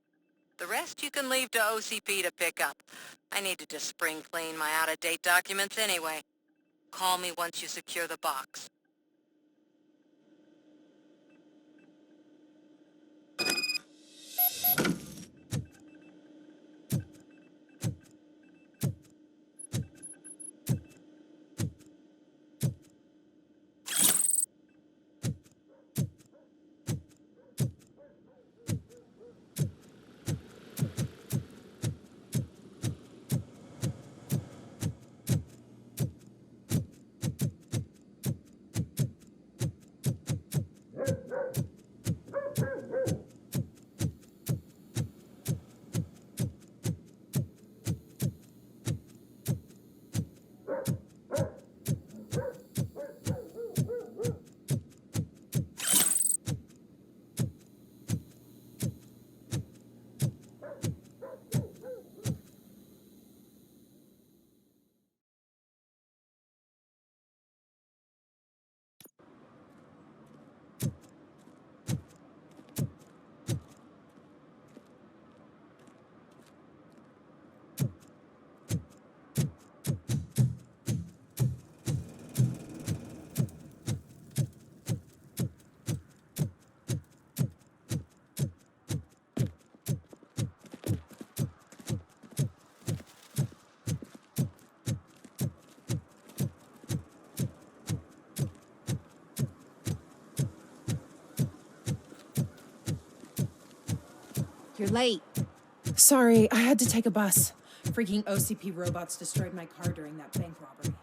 The rest you can leave to OCP to pick up. I need to just spring clean my out-of-date documents anyway. Call me once you secure the box.
You're late.
Sorry, I had to take a bus. Freaking OCP robots destroyed my car during that bank robbery.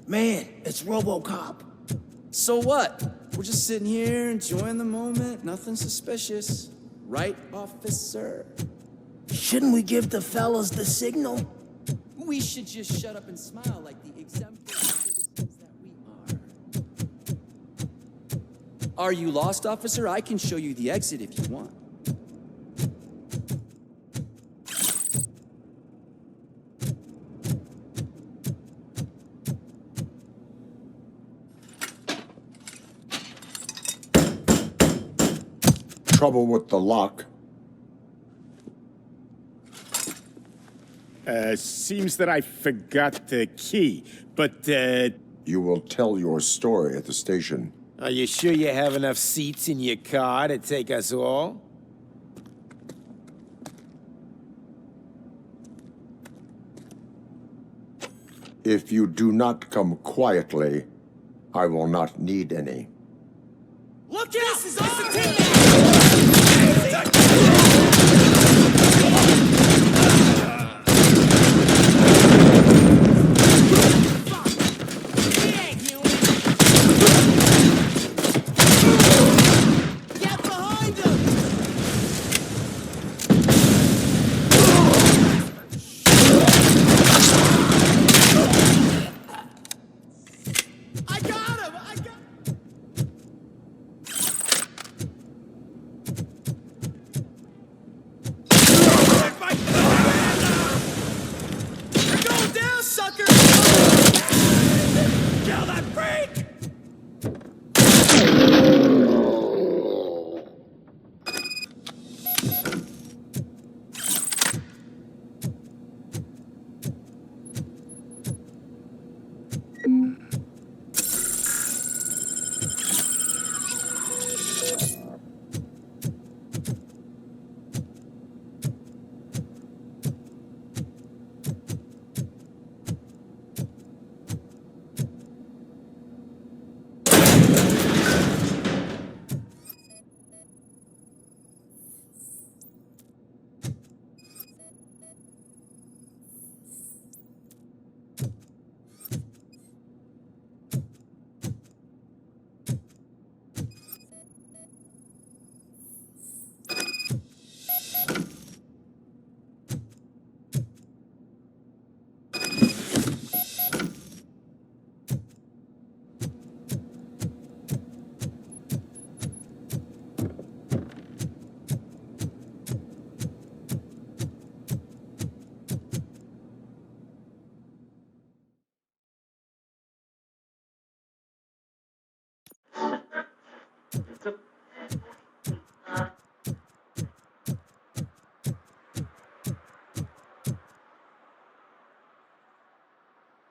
Man, it's Robocop.
So what? We're just sitting here enjoying the moment. Nothing suspicious. Right, officer?
Shouldn't we give the fellas the signal?
We should just shut up and smile like the exemplary citizens that we are. Are you lost, officer? I can show you the exit if you want.
Trouble with the lock.
Seems that I forgot the key, but,
You will tell your story at the station.
Are you sure you have enough seats in your car to take us all?
If you do not come quietly, I will not need any.
Look out! This is awesome!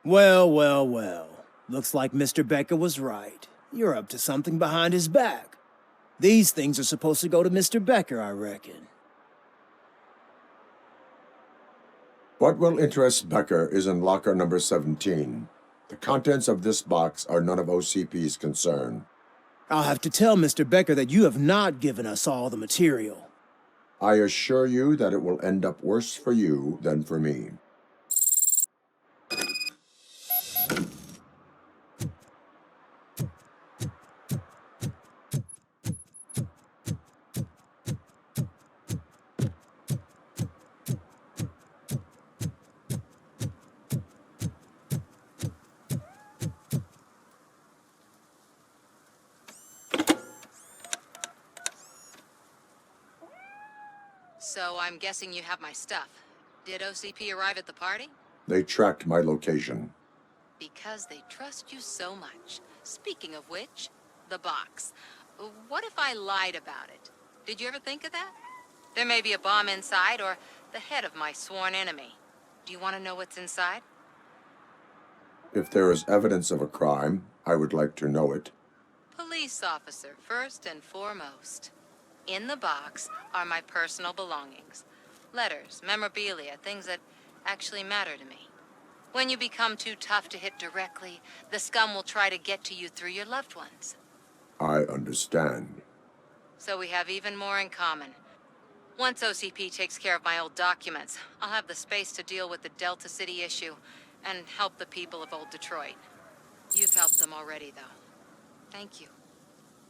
Well, well, well. Looks like Mr. Becker was right. You're up to something behind his back. These things are supposed to go to Mr. Becker, I reckon.
What will interest Becker is in locker number 17. The contents of this box are none of OCP's concern.
I'll have to tell Mr. Becker that you have not given us all the material.
I assure you that it will end up worse for you than for me.
So I'm guessing you have my stuff. Did OCP arrive at the party?
They tracked my location.
Because they trust you so much. Speaking of which, the box. What if I lied about it? Did you ever think of that? There may be a bomb inside or the head of my sworn enemy. Do you want to know what's inside?
If there is evidence of a crime, I would like to know it.
Police officer, first and foremost. In the box are my personal belongings. Letters, memorabilia, things that actually matter to me. When you become too tough to hit directly, the scum will try to get to you through your loved ones.
I understand.
So we have even more in common. Once OCP takes care of my old documents, I'll have the space to deal with the Delta City issue and help the people of Old Detroit. You've helped them already, though. Thank you.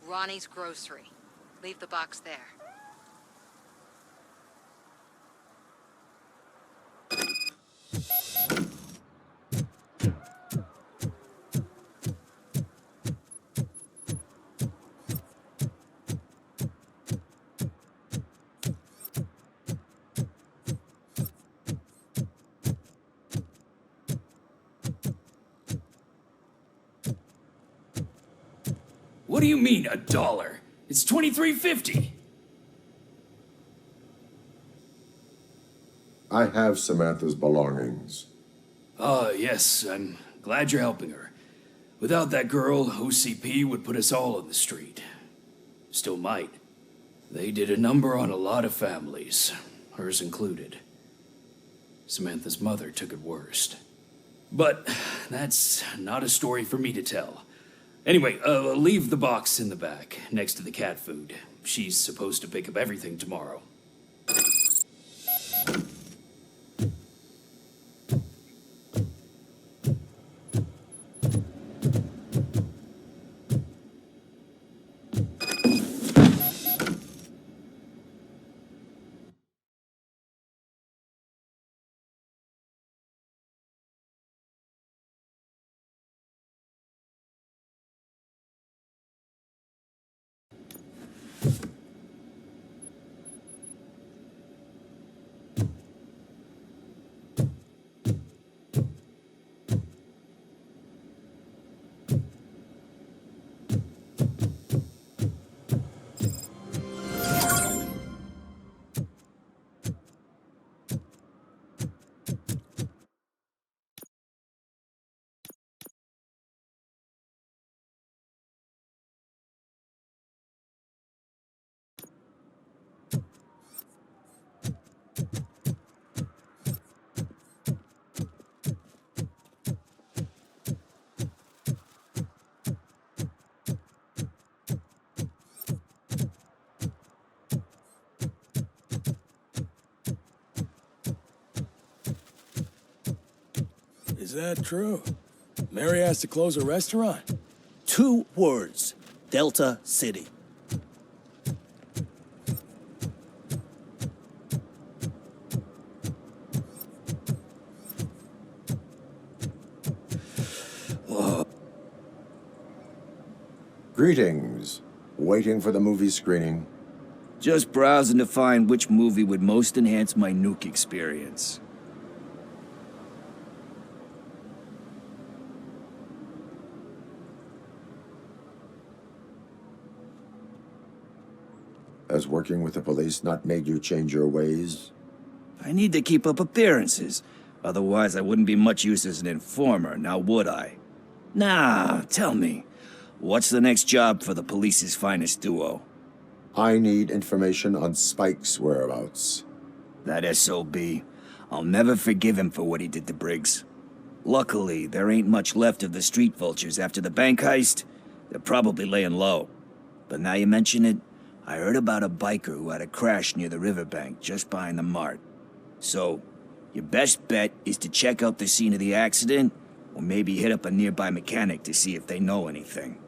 Ronnie's Grocery. Leave the box there.
What do you mean, $1? It's $23.50.
I have Samantha's belongings.
Yes, I'm glad you're helping her. Without that girl, OCP would put us all on the street. Still might. They did a number on a lot of families, hers included. Samantha's mother took it worst. But that's not a story for me to tell. Anyway, leave the box in the back, next to the cat food. She's supposed to pick up everything tomorrow.
Is that true? Mary has to close a restaurant?
2 words. Delta City.
Greetings. Waiting for the movie screening.
Just browsing to find which movie would most enhance my nuke experience.
Has working with the police not made you change your ways?
I need to keep up appearances. Otherwise, I wouldn't be much use as an informer, now would I? Nah, tell me. What's the next job for the police's finest duo?
I need information on Spike's whereabouts.
That SOB. I'll never forgive him for what he did to Briggs. Luckily, there ain't much left of the street vultures after the bank heist. They're probably laying low. But now you mention it, I heard about a biker who had a crash near the riverbank just behind the mart. So, your best bet is to check out the scene of the accident, or maybe hit up a nearby mechanic to see if they know anything.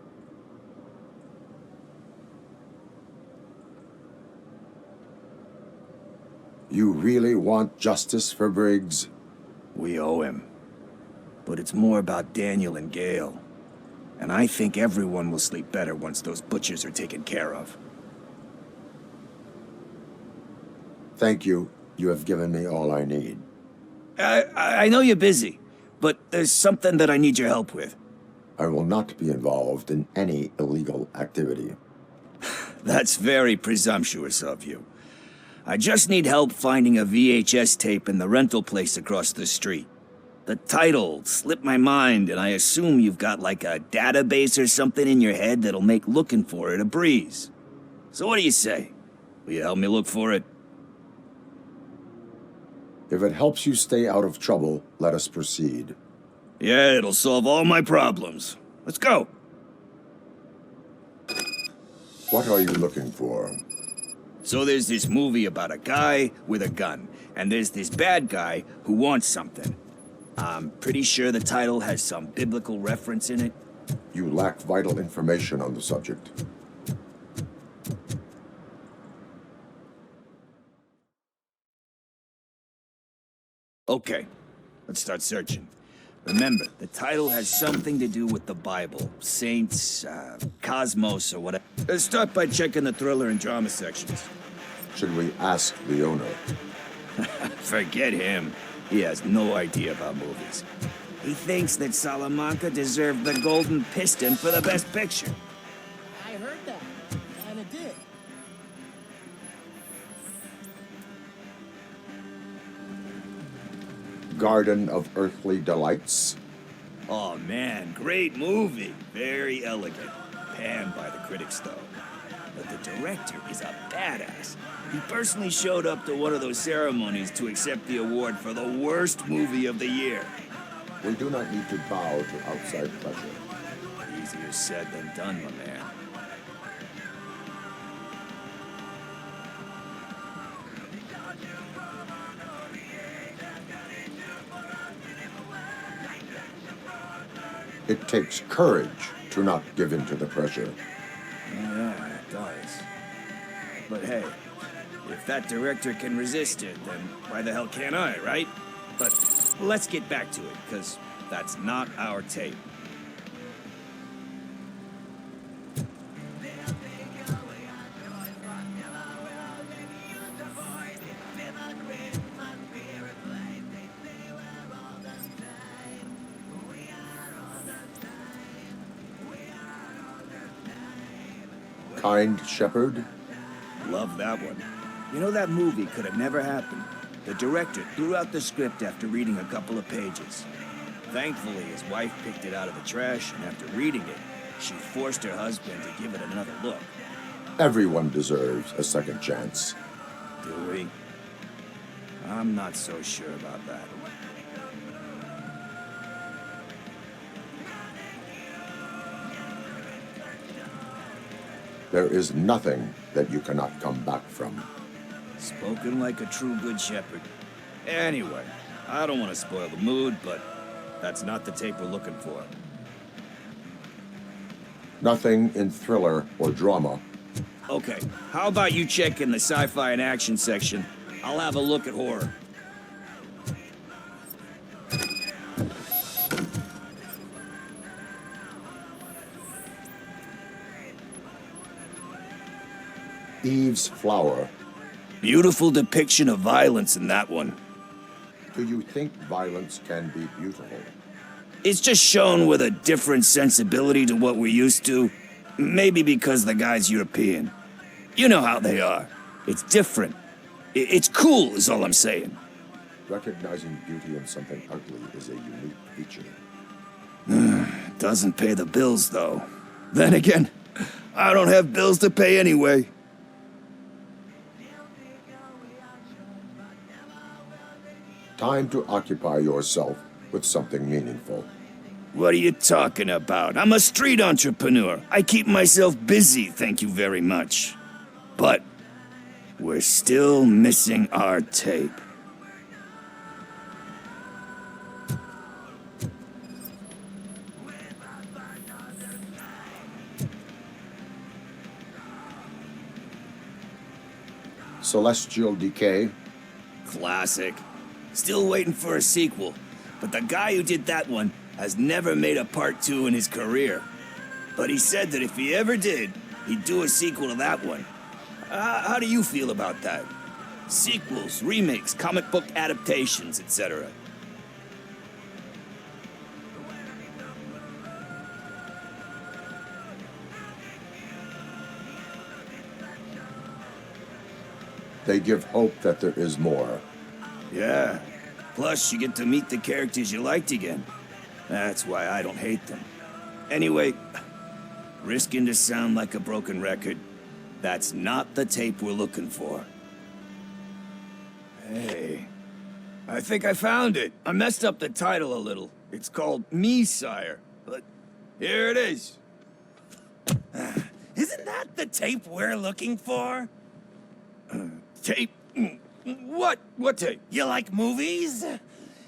You really want justice for Briggs?
We owe him. But it's more about Daniel and Gale. And I think everyone will sleep better once those butchers are taken care of.
Thank you. You have given me all I need.
I know you're busy, but there's something that I need your help with.
I will not be involved in any illegal activity.
That's very presumptuous of you. I just need help finding a VHS tape in the rental place across the street. The title slipped my mind, and I assume you've got like a database or something in your head that'll make looking for it a breeze. So what do you say? Will you help me look for it?
If it helps you stay out of trouble, let us proceed.
Yeah, it'll solve all my problems. Let's go.
What are you looking for?
So there's this movie about a guy with a gun, and there's this bad guy who wants something. I'm pretty sure the title has some biblical reference in it.
You lack vital information on the subject.
Okay, let's start searching. Remember, the title has something to do with the Bible, saints, cosmos, or whatever. Let's start by checking the thriller and drama sections.
Should we ask the owner?
Forget him. He has no idea about movies. He thinks that Salamanca deserved the Golden Piston for the Best Picture.
I heard that, and it did.
Garden of Earthly Delights?
Oh man, great movie. Very elegant. Panned by the critics, though. But the director is a badass. He personally showed up to one of those ceremonies to accept the award for the worst movie of the year.
We do not need to bow to outside pressure.
Easier said than done, my man.
It takes courage to not give in to the pressure.
Yeah, it does. But hey, if that director can resist it, then why the hell can't I, right? But let's get back to it, because that's not our tape.
Kind Shepherd?
Love that one. You know, that movie could have never happened. The director threw out the script after reading a couple of pages. Thankfully, his wife picked it out of the trash, and after reading it, she forced her husband to give it another look.
Everyone deserves a second chance.
Do we? I'm not so sure about that.
There is nothing that you cannot come back from.
Spoken like a true good shepherd. Anyway, I don't want to spoil the mood, but that's not the tape we're looking for.
Nothing in thriller or drama.
Okay, how about you check in the sci-fi and action section? I'll have a look at horror.
Eve's Flower.
Beautiful depiction of violence in that one.
Do you think violence can be beautiful?
It's just shown with a different sensibility to what we're used to. Maybe because the guy's European. You know how they are. It's different. It's cool, is all I'm saying.
Recognizing beauty in something ugly is a unique feature.
Doesn't pay the bills, though. Then again, I don't have bills to pay anyway.
Time to occupy yourself with something meaningful.
What are you talking about? I'm a street entrepreneur. I keep myself busy, thank you very much. But we're still missing our tape.
Celestial Decay?
Classic. Still waiting for a sequel, but the guy who did that one has never made a part 2 in his career. But he said that if he ever did, he'd do a sequel to that one. How do you feel about that? Sequels, remakes, comic book adaptations, etc.
They give hope that there is more.
Yeah, Plus, you get to meet the characters you liked again. That's why I don't hate them. Anyway, risking to sound like a broken record, that's not the tape we're looking for. Hey, I think I found it. I messed up the title a little. It's called Me, Sire, but here it is. Isn't that the tape we're looking for? Tape? What? What tape? You like movies?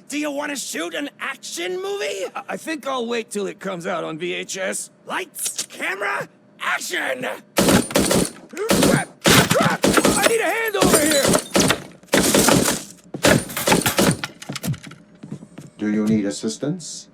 Do you want to shoot an action movie? I think I'll wait till it comes out on VHS. Lights, camera, action! Crap! Crap! I need a hand over here!
Do you need assistance?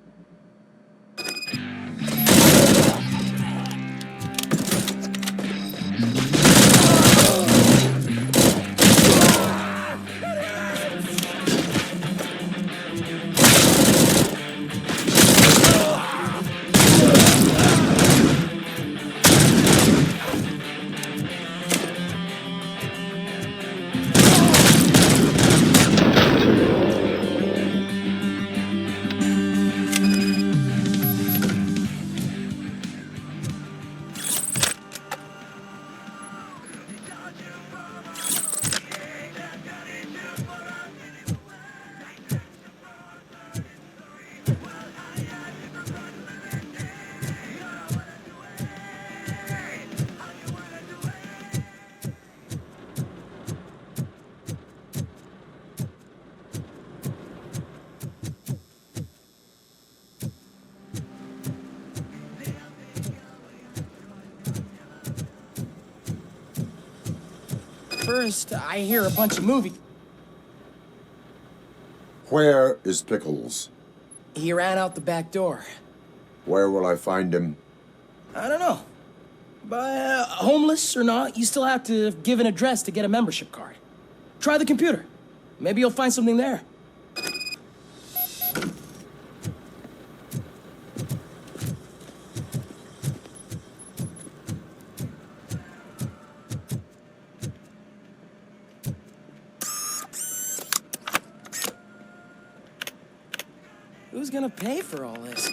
First, I hear a bunch of movie.
Where is Pickles?
He ran out the back door.
Where will I find him?
I don't know. But homeless or not, you still have to give an address to get a membership card. Try the computer. Maybe you'll find something there. Who's gonna pay for all this?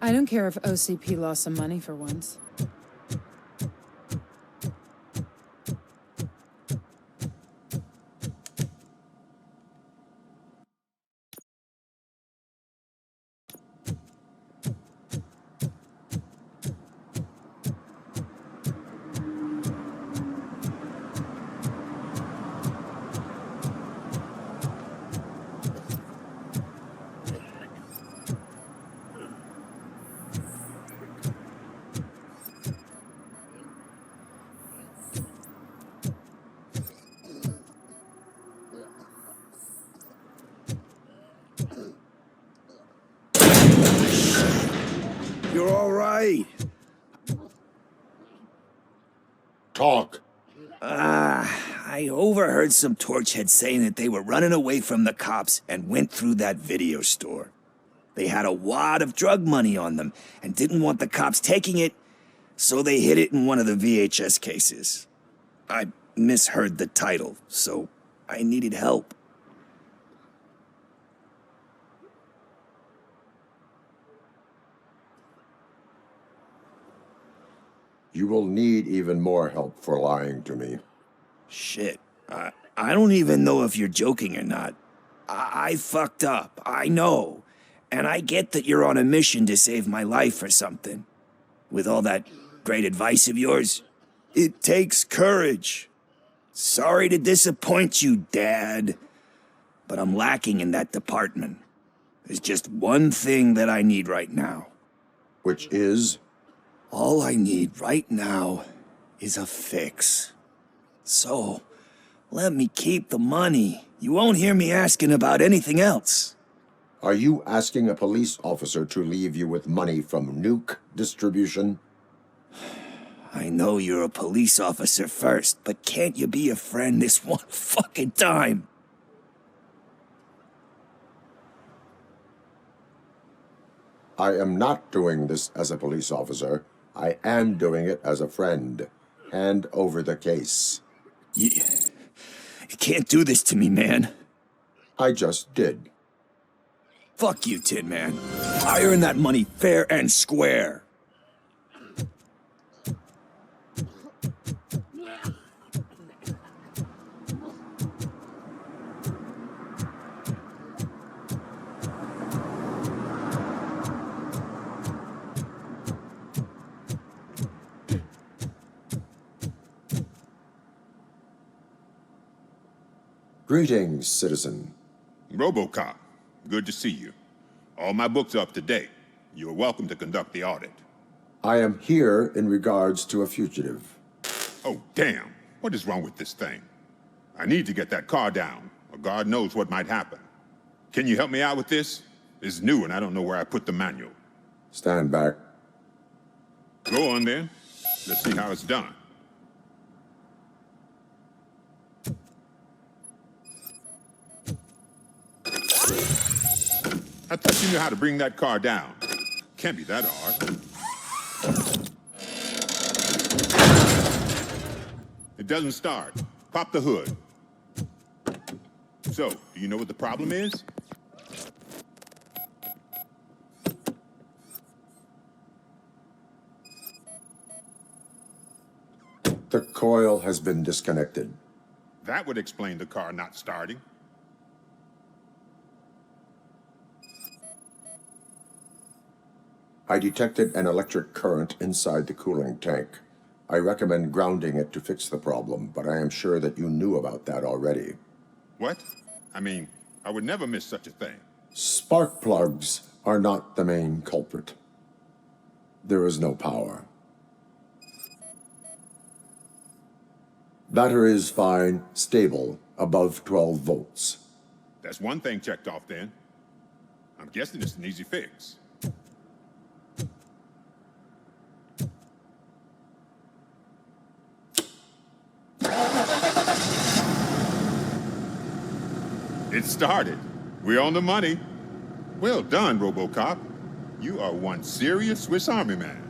I don't care if OCP lost some money for once.
You're all right.
Talk.
I overheard some torchheads saying that they were running away from the cops and went through that video store. They had a wad of drug money on them and didn't want the cops taking it, so they hid it in one of the VHS cases. I misheard the title, so I needed help.
You will need even more help for lying to me.
Shit. I don't even know if you're joking or not. I fucked up, I know. And I get that you're on a mission to save my life or something. With all that great advice of yours, it takes courage. Sorry to disappoint you, Dad. But I'm lacking in that department. There's just one thing that I need right now.
Which is?
All I need right now is a fix. So, let me keep the money. You won't hear me asking about anything else.
Are you asking a police officer to leave you with money from nuke distribution?
I know you're a police officer first, but can't you be a friend this one fucking time?
I am not doing this as a police officer. I am doing it as a friend. Hand over the case.
You can't do this to me, man.
I just did.
Fuck you, Tin Man. I earned that money fair and square.
Greetings, citizen.
Robocop, good to see you. All my books are up to date. You are welcome to conduct the audit.
I am here in regards to a fugitive.
Oh, damn. What is wrong with this thing? I need to get that car down, or God knows what might happen. Can you help me out with this? It's new and I don't know where I put the manual.
Stand back.
Go on then. Let's see how it's done. I thought you knew how to bring that car down. Can't be that hard. It doesn't start. Pop the hood. So, do you know what the problem is?
The coil has been disconnected.
That would explain the car not starting.
I detected an electric current inside the cooling tank. I recommend grounding it to fix the problem, but I am sure that you knew about that already.
What? I mean, I would never miss such a thing.
Spark plugs are not the main culprit. There is no power. Battery is fine, stable, above 12 volts.
That's one thing checked off then. I'm guessing it's an easy fix. It started. We're on the money. Well done, Robocop. You are one serious Swiss Army man.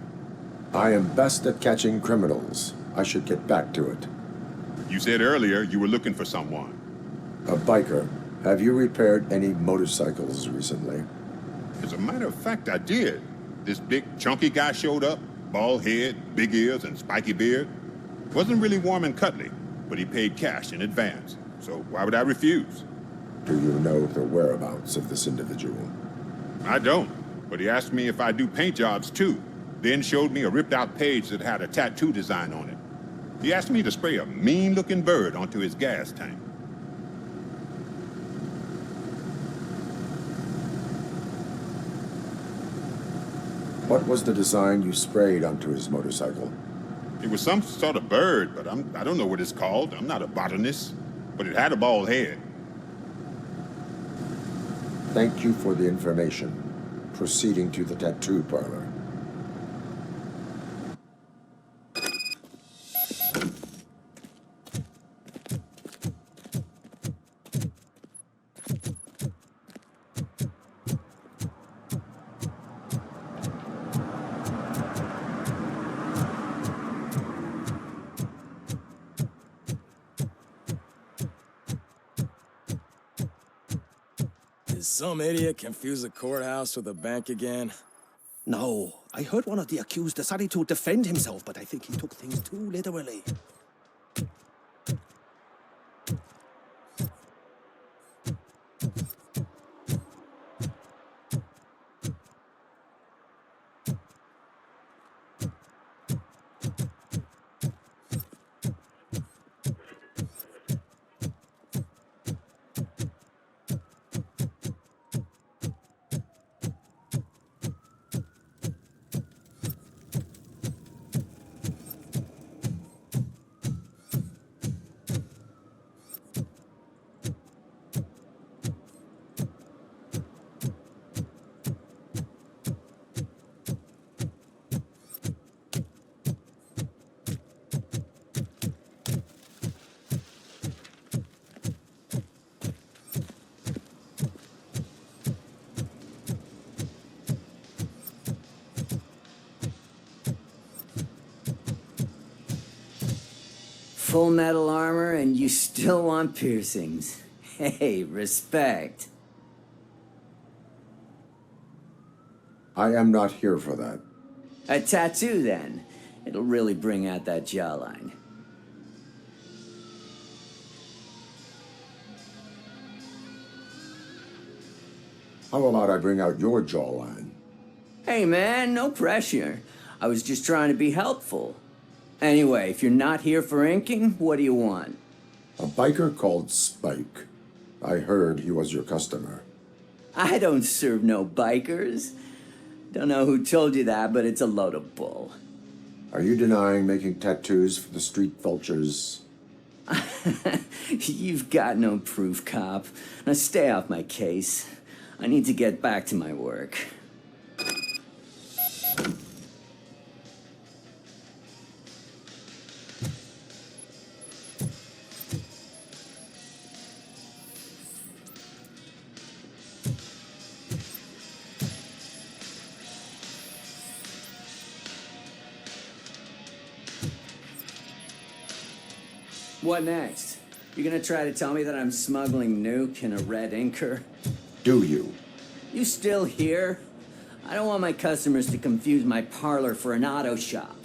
I am best at catching criminals. I should get back to it.
You said earlier you were looking for someone.
A biker. Have you repaired any motorcycles recently?
As a matter of fact, I did. This big, chunky guy showed up. Bald head, big ears, and spiky beard. Wasn't really warm and cuddly, but he paid cash in advance. So why would I refuse?
Do you know the whereabouts of this individual?
I don't, but he asked me if I do paint jobs too, then showed me a ripped-out page that had a tattoo design on it. He asked me to spray a mean-looking bird onto his gas tank.
What was the design you sprayed onto his motorcycle?
It was some sort of bird, but I don't know what it's called. I'm not a botanist, but it had a bald head.
Thank you for the information. Proceeding to the tattoo parlor.
Did some idiot confuse the courthouse with a bank again?
No, I heard one of the accused decided to defend himself, but I think he took things too literally.
full metal armor and you still want piercings. Hey, respect.
I am not here for that.
A tattoo, then. It'll really bring out that jawline.
How about I bring out your jawline?
Hey, man, no pressure. I was just trying to be helpful. Anyway, if you're not here for inking, what do you want?
A biker called Spike. I heard he was your customer.
I don't serve no bikers. Don't know who told you that, but it's a load of bull.
Are you denying making tattoos for the street vultures?
You've got no proof, cop. Now stay off my case. I need to get back to my work. What next? You gonna try to tell me that I'm smuggling nuke in a red inker?
Do you?
You still here? I don't want my customers to confuse my parlor for an auto shop.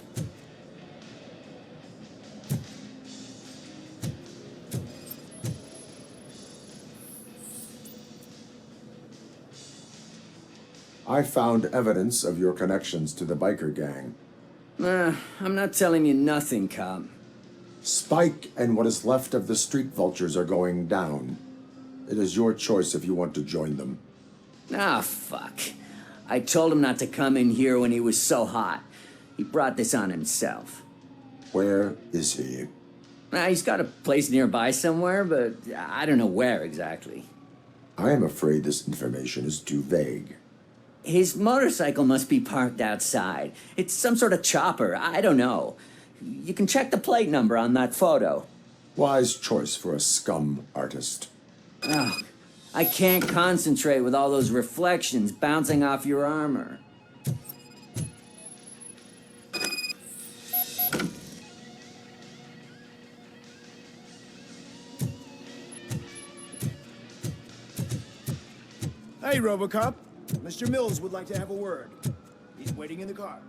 I found evidence of your connections to the biker gang.
I'm not telling you nothing, cop.
Spike and what is left of the street vultures are going down. It is your choice if you want to join them.
Ah, fuck. I told him not to come in here when he was so hot. He brought this on himself.
Where is he?
He's got a place nearby somewhere, but I don't know where exactly.
I am afraid this information is too vague.
His motorcycle must be parked outside. It's some sort of chopper. I don't know. You can check the plate number on that photo.
Wise choice for a scum artist.
Oh, I can't concentrate with all those reflections bouncing off your armor.
Hey, Robocop. Mr. Mills would like to have a word. He's waiting in the car.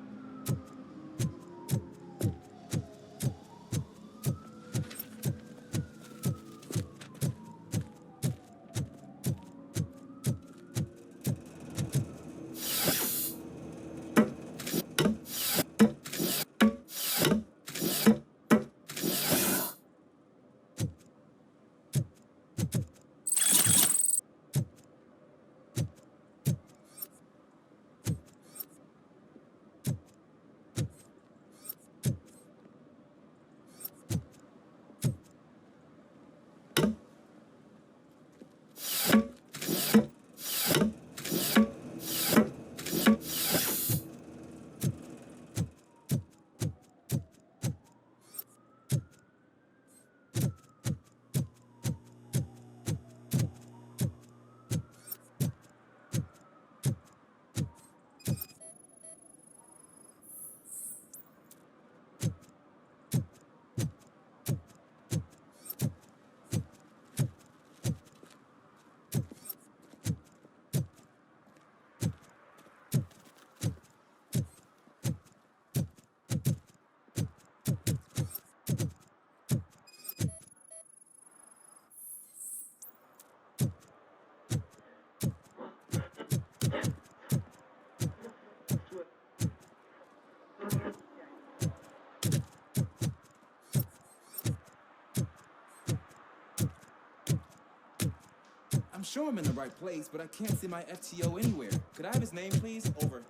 I'm sure I'm in the right place, but I can't see my FTO anywhere. Could I have his name, please? Over.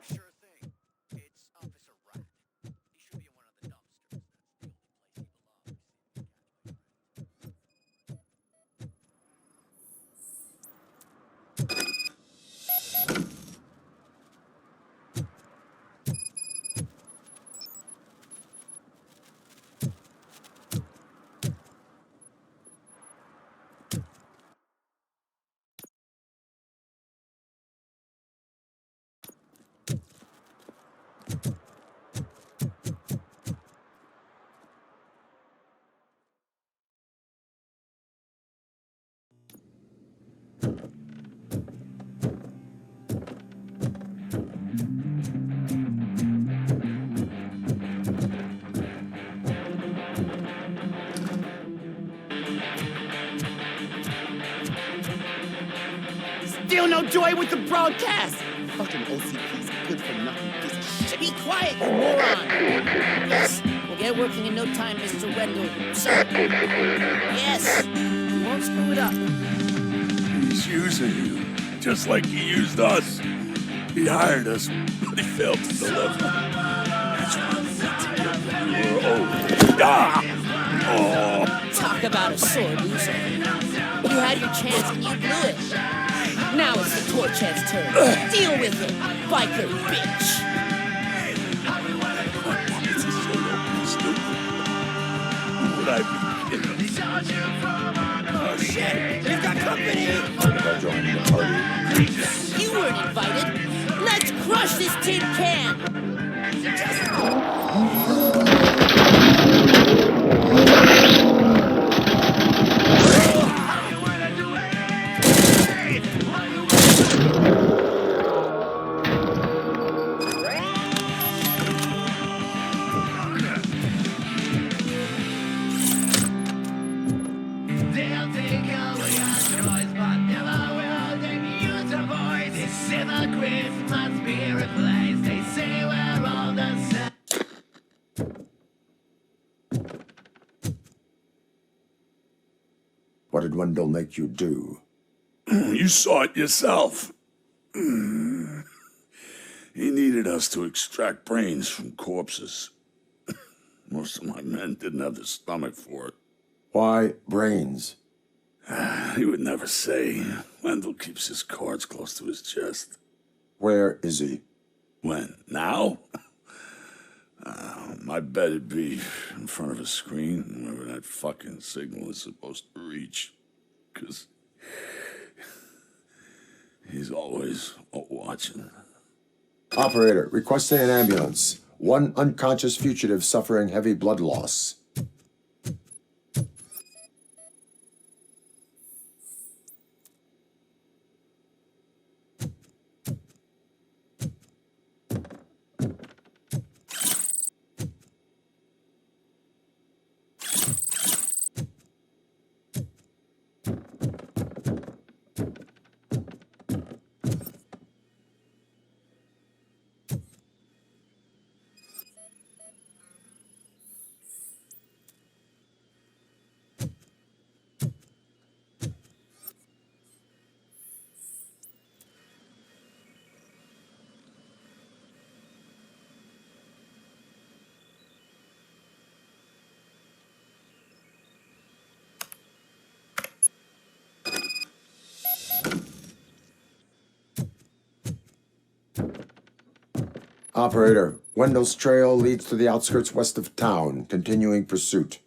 Sure thing. It's Officer Rat. He should be in one of the dumpsters. That's the only place he belongs.
feel no joy with the broadcast. Fucking OCP's good for nothing piece of shit. Be quiet, you moron. Yes, we'll get working in no time, Mr. Wendell. Sir. Yes. We won't screw it up.
He's using you, just like he used us. He hired us, but he failed to deliver. That's why we need to get
Talk about a sore loser. You had your chance and you blew it. Now it's the torch head's turn. Deal with it, biker bitch.
Would I be kidding?
Oh shit, you've got company. You weren't invited. Let's crush this tin can.
What did Wendell make you do?
You saw it yourself. He needed us to extract brains from corpses. Most of my men didn't have the stomach for it.
Why brains?
He would never say. Wendell keeps his cards close to his chest.
Where is he?
When? Now? I bet it'd be in front of a screen, wherever that fucking signal is supposed to reach. 'Cause he's always watching.
Operator, requesting an ambulance. One unconscious fugitive suffering heavy blood loss. Operator, Wendell's trail leads to the outskirts west of town, continuing pursuit.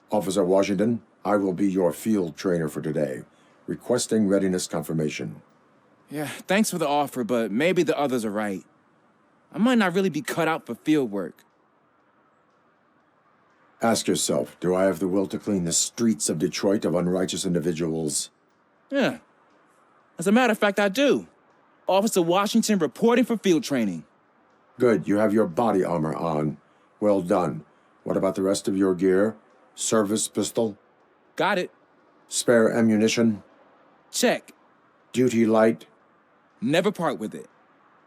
Officer Washington, I will be your field trainer for today. Requesting readiness confirmation.
Yeah, thanks for the offer, but maybe the others are right. I might not really be cut out for field work.
Ask yourself, do I have the will to clean the streets of Detroit of unrighteous individuals?
Yeah. As a matter of fact, I do. Officer Washington reporting for field training.
Good, you have your body armor on. Well done. What about the rest of your gear? Service pistol?
Got it.
Spare ammunition?
Check.
Duty light?
Never part with it.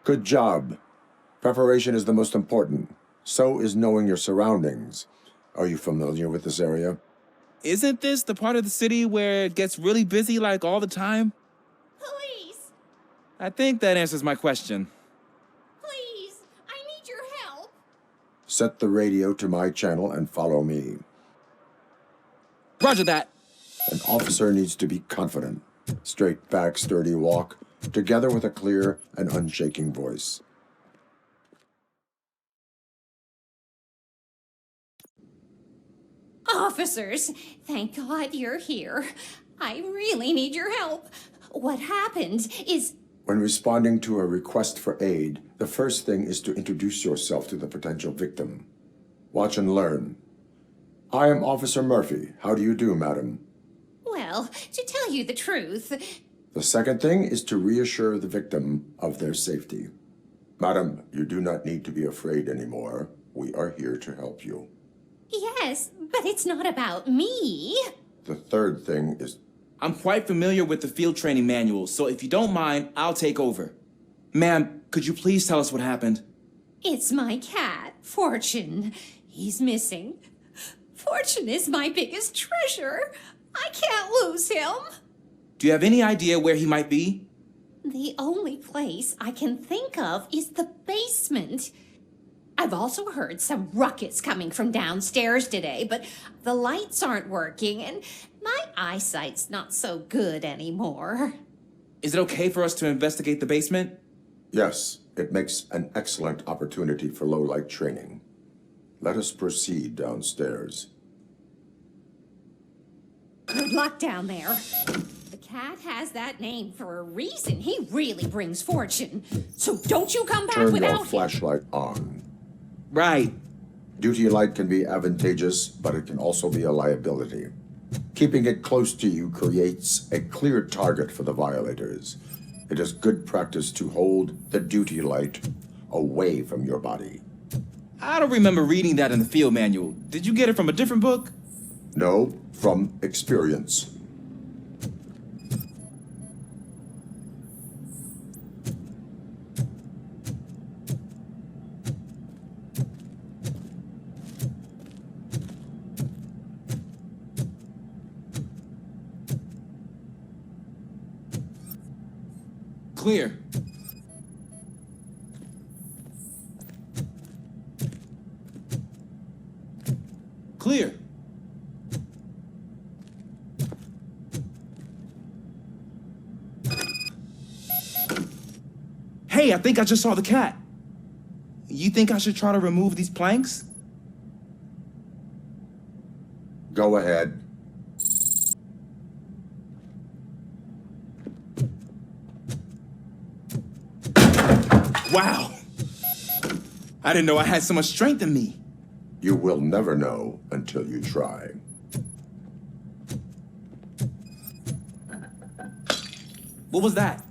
Good job. Preparation is the most important. So is knowing your surroundings. Are you familiar with this area?
Isn't this the part of the city where it gets really busy like all the time?
Police!
I think that answers my question.
Please! I need your help!
Set the radio to my channel and follow me.
Roger that.
An officer needs to be confident. Straight back, sturdy walk, together with a clear and unshaking voice.
Officers, thank God you're here. I really need your help. What happened is...
When responding to a request for aid, the first thing is to introduce yourself to the potential victim. Watch and learn. I am Officer Murphy. How do you do, madam?
Well, to tell you the truth...
The second thing is to reassure the victim of their safety. Madam, you do not need to be afraid anymore. We are here to help you.
Yes, but it's not about me.
The third thing is...
I'm quite familiar with the field training manual, so if you don't mind, I'll take over. Ma'am, could you please tell us what happened?
It's my cat, Fortune. He's missing. Fortune is my biggest treasure. I can't lose him.
Do you have any idea where he might be?
The only place I can think of is the basement. I've also heard some ruckus coming from downstairs today, but the lights aren't working and my eyesight's not so good anymore.
Is it okay for us to investigate the basement?
Yes, it makes an excellent opportunity for low-light training. Let us proceed downstairs.
Good luck down there. The cat has that name for a reason. He really brings fortune. So don't you come back
Turn
without
your
him.
flashlight on.
Right.
Duty light can be advantageous, but it can also be a liability. Keeping it close to you creates a clear target for the violators. It is good practice to hold the duty light away from your body.
I don't remember reading that in the field manual. Did you get it from a different book?
No, from experience.
Clear. Clear. Hey, I think I just saw the cat. You think I should try to remove these planks?
Go ahead.
Wow. I didn't know I had so much strength in me.
You will never know until you try.
What was that?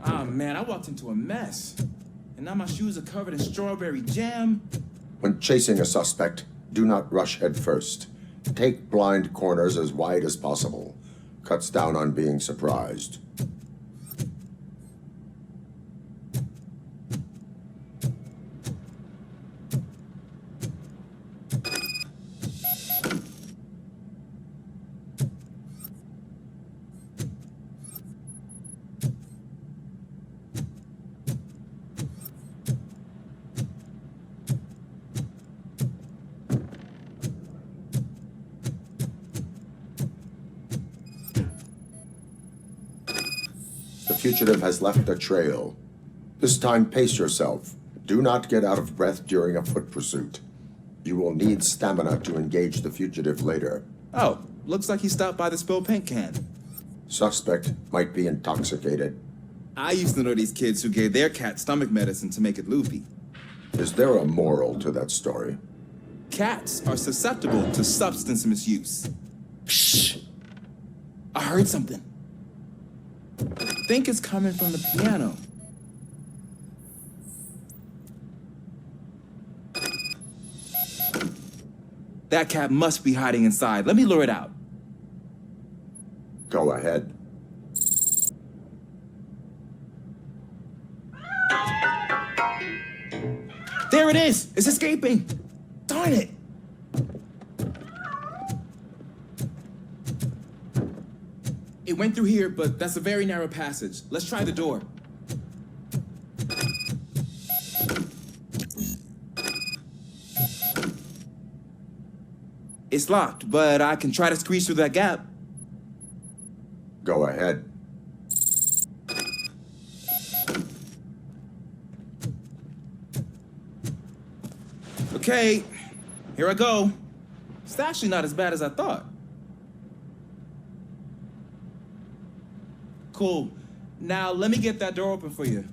Ah, man, I walked into a mess. And now my shoes are covered in strawberry jam.
When chasing a suspect, do not rush head first. Take blind corners as wide as possible. Cuts down on being surprised. The fugitive has left a trail. This time, pace yourself. Do not get out of breath during a foot pursuit. You will need stamina to engage the fugitive later.
Oh, looks like he stopped by the spilled paint can.
Suspect might be intoxicated.
I used to know these kids who gave their cat stomach medicine to make it loopy.
Is there a moral to that story?
Cats are susceptible to substance misuse. Shh! I heard something. think it's coming from the piano. That cat must be hiding inside. Let me lure it out.
Go ahead.
There it is! It's escaping! Darn it! It went through here, but that's a very narrow passage. Let's try the door. It's locked, but I can try to squeeze through that gap.
Go ahead.
Okay, here I go. It's actually not as bad as I thought. Cool. Now let me get that door open for you.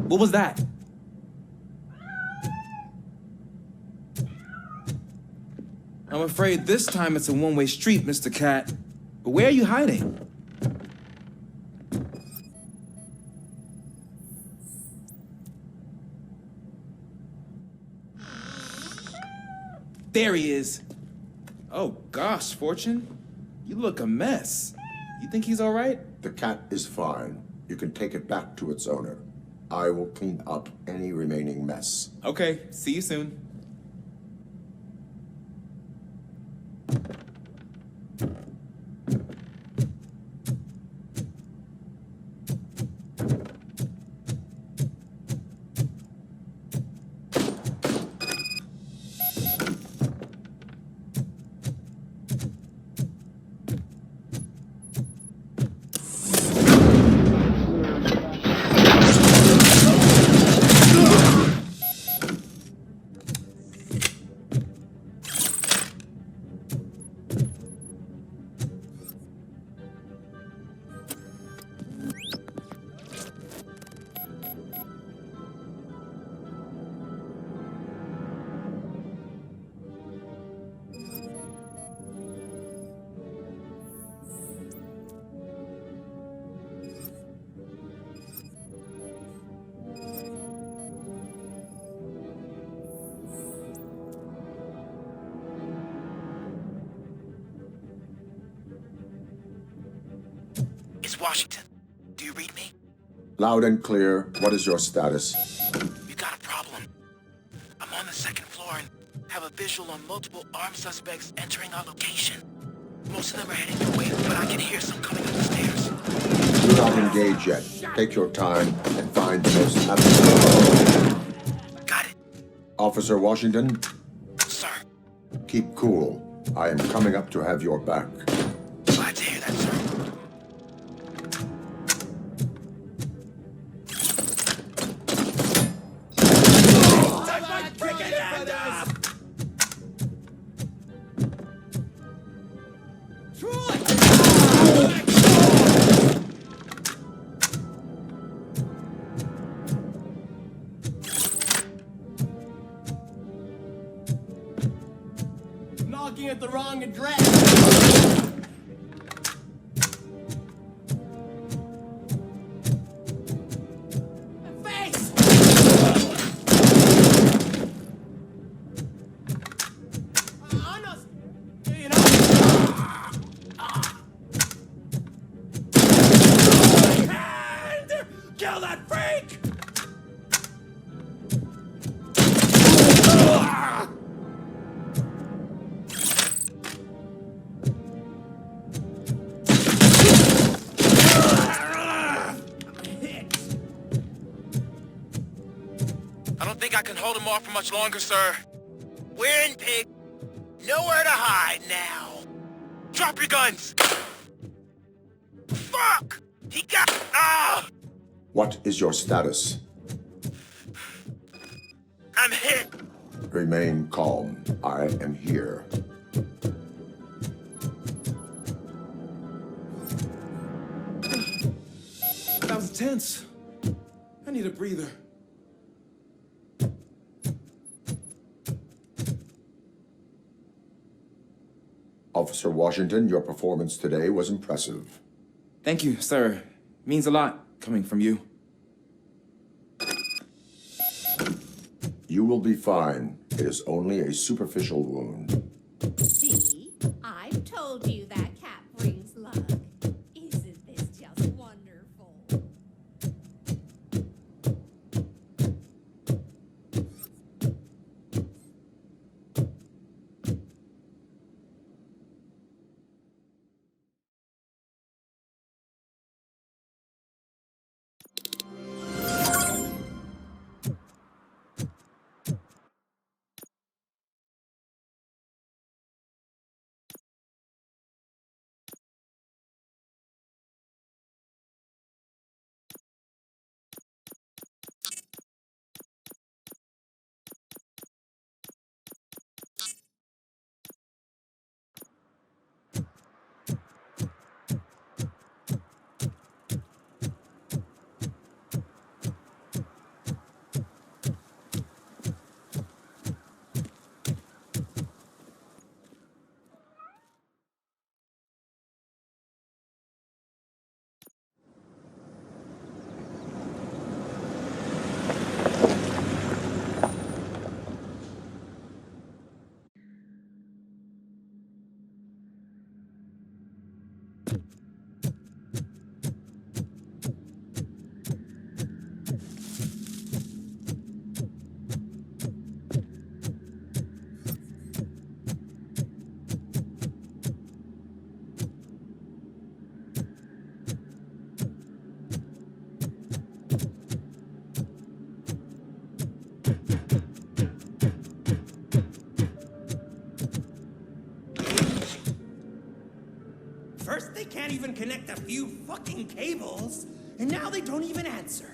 What was that? I'm afraid this time it's a one-way street, Mr. Cat. But where are you hiding? There he is. Oh gosh, Fortune. You look a mess. You think he's all right?
The cat is fine. You can take it back to its owner. I will clean up any remaining mess.
Okay, see you soon.
It's Washington. Do you read me?
Loud and clear. What is your status?
We got a problem. I'm on the second floor and have a visual on multiple armed suspects entering our location. Most of them are heading your way, but I can hear some coming up the stairs.
Do not engage yet. Take your time and find the most absolute.
Got it.
Officer Washington?
Sir.
Keep cool. I am coming up to have your back.
Glad to hear that, sir.
Knocking at the wrong address. Face! Honest, you know. Hand! Kill that freak!
I don't think I can hold him off for much longer, sir. We're in, pig. Nowhere to hide now. Drop your guns! Fuck! He got... Ah!
What is your status?
I'm hit.
Remain calm. I am here.
That was tense. I need a breather.
Officer Washington, your performance today was impressive.
Thank you, sir. Means a lot coming from you.
You will be fine. It is only a superficial wound.
See? I've told you that cat brings luck. Isn't this just wonderful?
First, they can't even connect a few fucking cables, and now they don't even answer.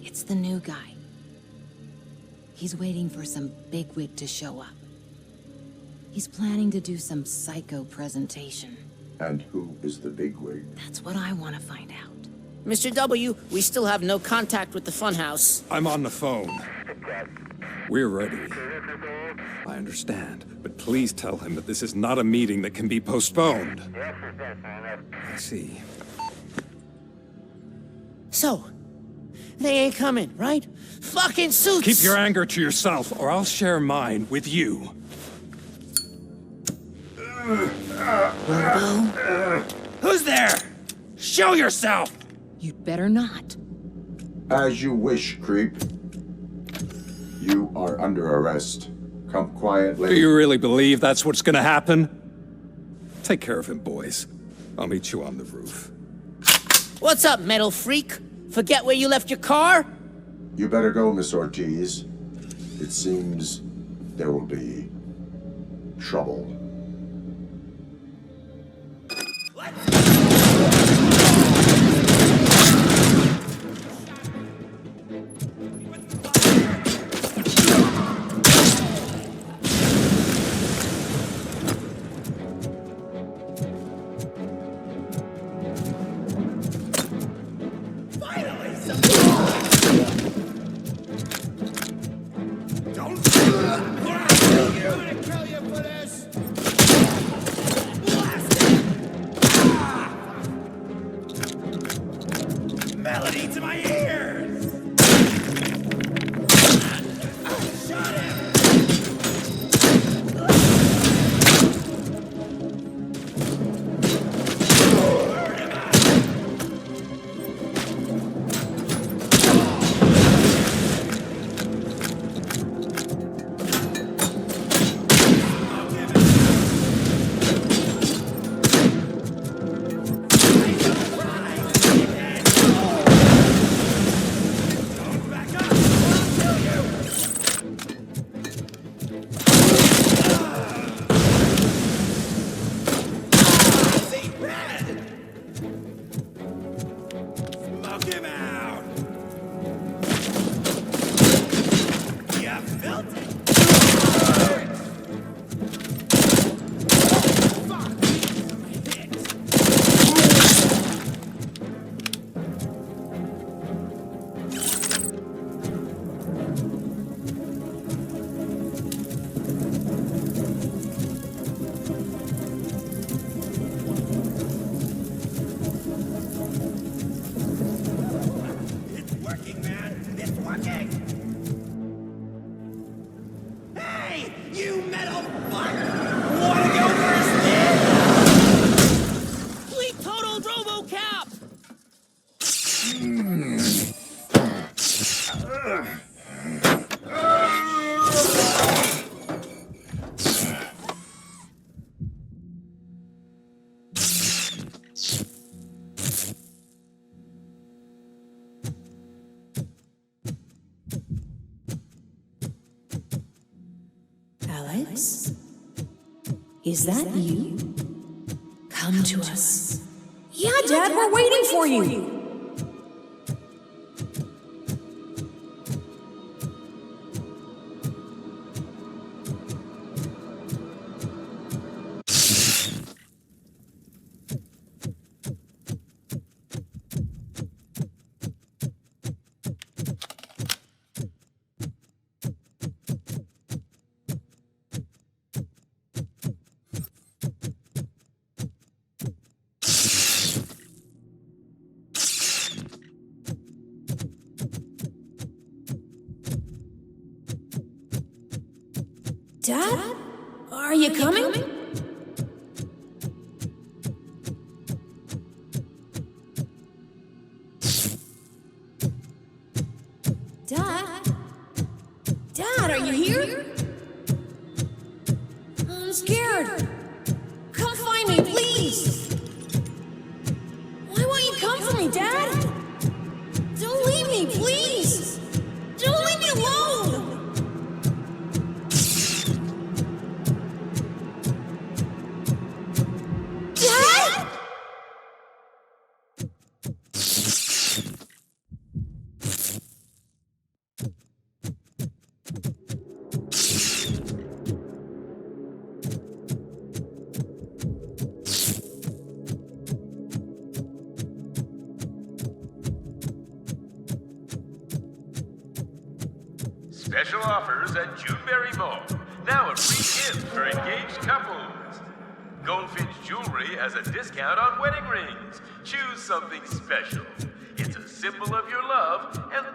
It's the new guy. He's waiting for some bigwig to show up. He's planning to do some psycho presentation.
And who is the bigwig?
That's what I want to find out.
Mr. W, we still have no contact with the funhouse.
I'm on the phone. We're ready. I understand, but please tell him that this is not a meeting that can be postponed. I see.
So, they ain't coming, right? Fucking suits!
Keep your anger to yourself, or I'll share mine with you.
Robo?
Who's there? Show yourself!
You'd better not.
As you wish, creep. You are under arrest. Come quietly.
Do you really believe that's what's gonna happen? Take care of him, boys. I'll meet you on the roof.
What's up, metal freak? Forget where you left your car?
You better go, Miss Ortiz. It seems there will be trouble.
Melody to my ears! Shut him!
Alex? Is that you? Come to us.
Yeah, Dad, we're waiting for you. Dad? Are you coming? Dad? Dad, are you here? I'm scared. Come find me, please. Why won't you come for me, Dad? Don't leave me, please. Don't leave me alone. Dad?
Special offers at Juneberry Mall. Now a free gift for engaged couples. Goldfinch Jewelry has a discount on wedding rings. Choose something special. It's a symbol of your love and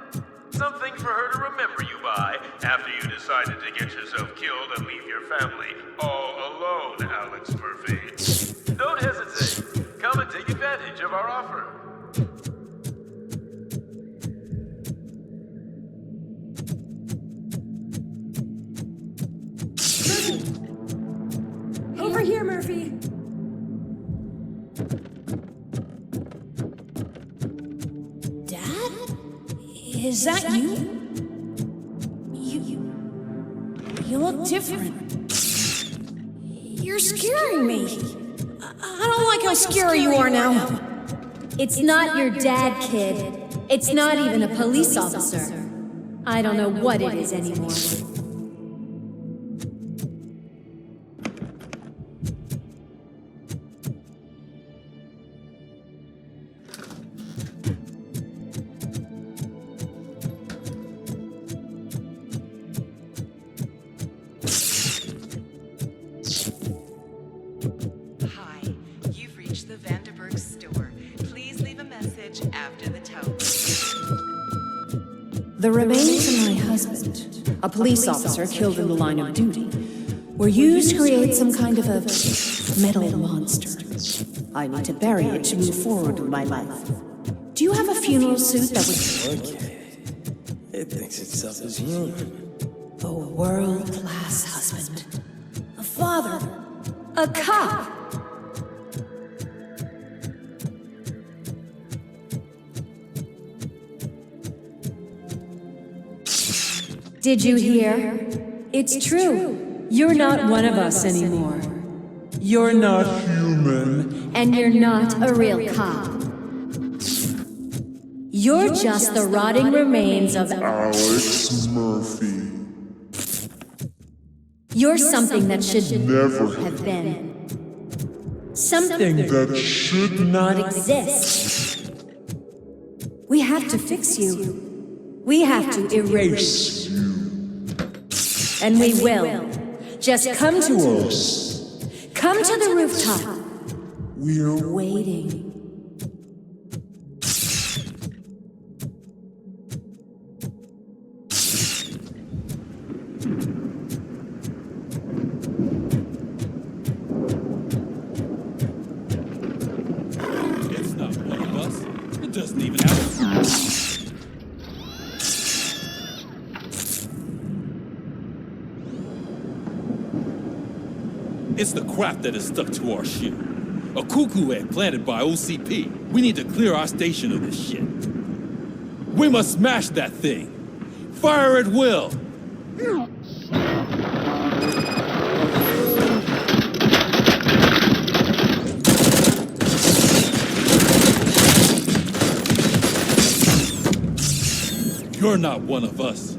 something for her to remember you by after you decided to get yourself killed and leave your family all alone, Alex Murphy. Don't hesitate. Come and take advantage of our offer.
Over here, Murphy.
Dad?
Is that you? You look different. You're scaring me. I don't like how scary you are now.
It's not your dad, kid. It's not even a police officer. I don't know what it is anymore.
The remains of my husband, a police officer killed in the line of duty, were used to create some kind of a metal monster. I need to bury it to move forward with my life. Do you have a funeral suit that would...
Okay. It thinks itself as human.
A world-class husband. A father. A cop.
Did you hear? It's true. You're not one of us anymore. You're not human. And you're not a real cop. You're just the rotting remains of
Alex Murphy.
You're something that should
Never
have been. Something
that should
not exist. We have to fix you. We have to erase you. And we will. Just come to us. Come to the rooftop. We're waiting.
It's not one of us. It doesn't even have a... It's the crap that is stuck to our shoe. A cuckoo egg planted by OCP. We need to clear our station of this shit. We must smash that thing. Fire at will. You're not one of us.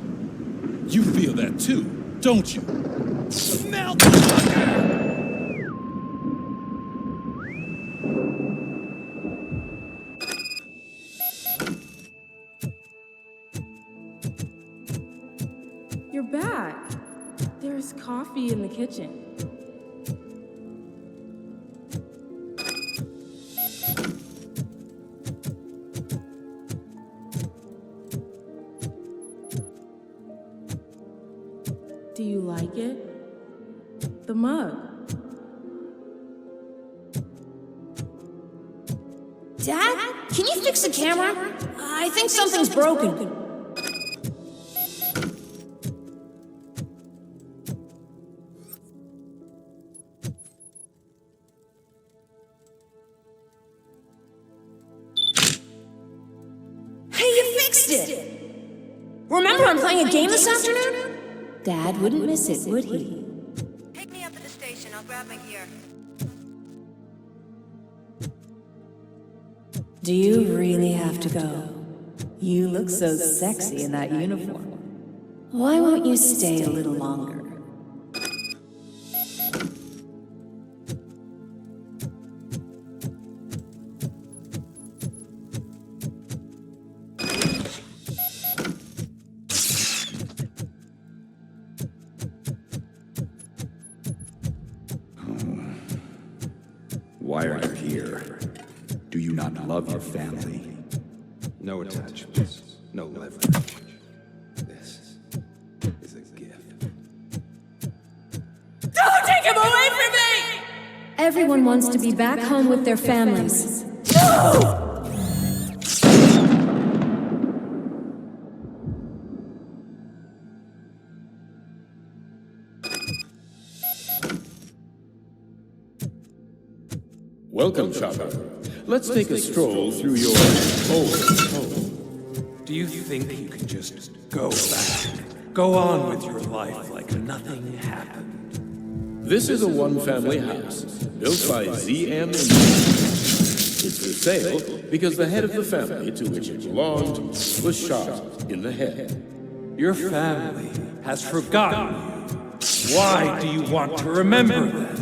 You feel that too, don't you? Melt!
You're back. There's coffee in the kitchen. Do you like it? The mug.
Dad, can you fix the camera? I think something's broken. Hey, you fixed it! Remember I'm playing a game this afternoon? Dad wouldn't miss it, would he?
Pick me up at the station. I'll grab my gear.
Do you really have to go? You look so sexy in that uniform. Why won't you stay a little longer?
Why are you here? Do you not love your family? No attachments, no leverage. This is a gift.
Don't take him away from me! Everyone wants to be back home with their families. No!
Welcome, Chopper. Let's take a stroll through your old home.
Do you think you can just go back? Go on with your life like nothing happened?
This is a one-family house built by ZM. It's for sale because the head of the family to which it belonged was shot in the head.
Your family has forgotten you. Why do you want to remember them?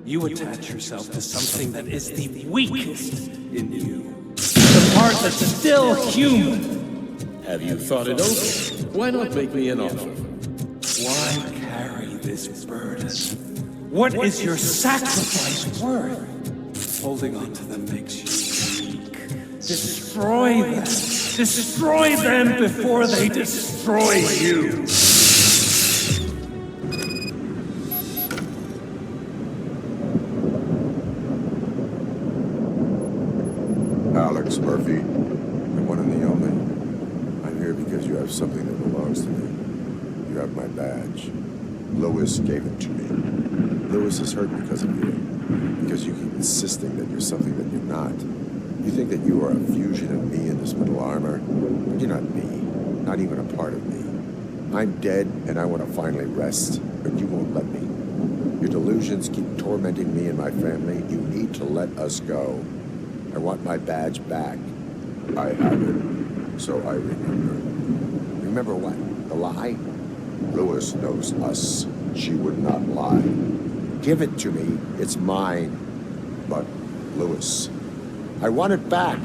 You attach yourself to something that is the weakest in you. The part that's still human.
Have you thought it over? Why not make me an offer?
Why carry this burden? What is your sacrifice worth? Holding on to them makes you weak. Destroy them. Destroy them before they destroy you.
Alex Murphy, the one and the only. I'm here because you have something that belongs to me. You have my badge. Lois gave it to me. Lois is hurt because of you. Because you keep insisting that you're something that you're not. You think that you are a fusion of me in this metal armor, but you're not me. Not even a part of me. I'm dead and I want to finally rest, but you won't let me. Your delusions keep tormenting me and my family. You need to let us go. I want my badge back. I have it, so I remember. Remember what? The lie? Lois knows us. She would not lie. Give it to me. It's mine. But, Lois, I want it back.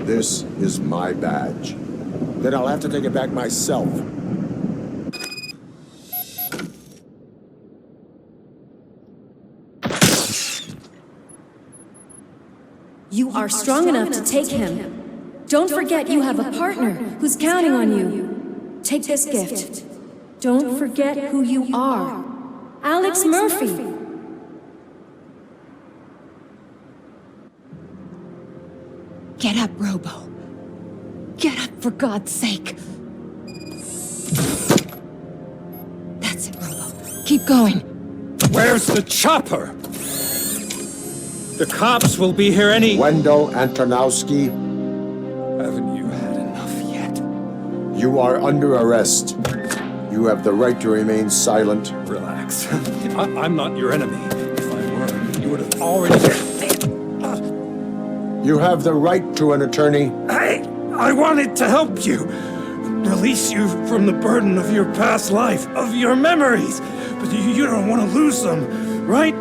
This is my badge. Then I'll have to take it back myself.
You are strong enough to take him. Don't forget you have a partner who's counting on you. Take this gift. Don't forget who you are. Alex Murphy.
Get up, Robo. Get up, for God's sake. That's it, Robo. Keep going.
Where's the chopper? The cops will be here any...
Wendell Antonowski,
Haven't you had enough yet?
you are under arrest. You have the right to remain silent.
Relax. I'm not your enemy. If I were, you would have already...
You have the right to an attorney.
I wanted to help you. Release you from the burden of your past life, of your memories. But you don't want to lose them, right?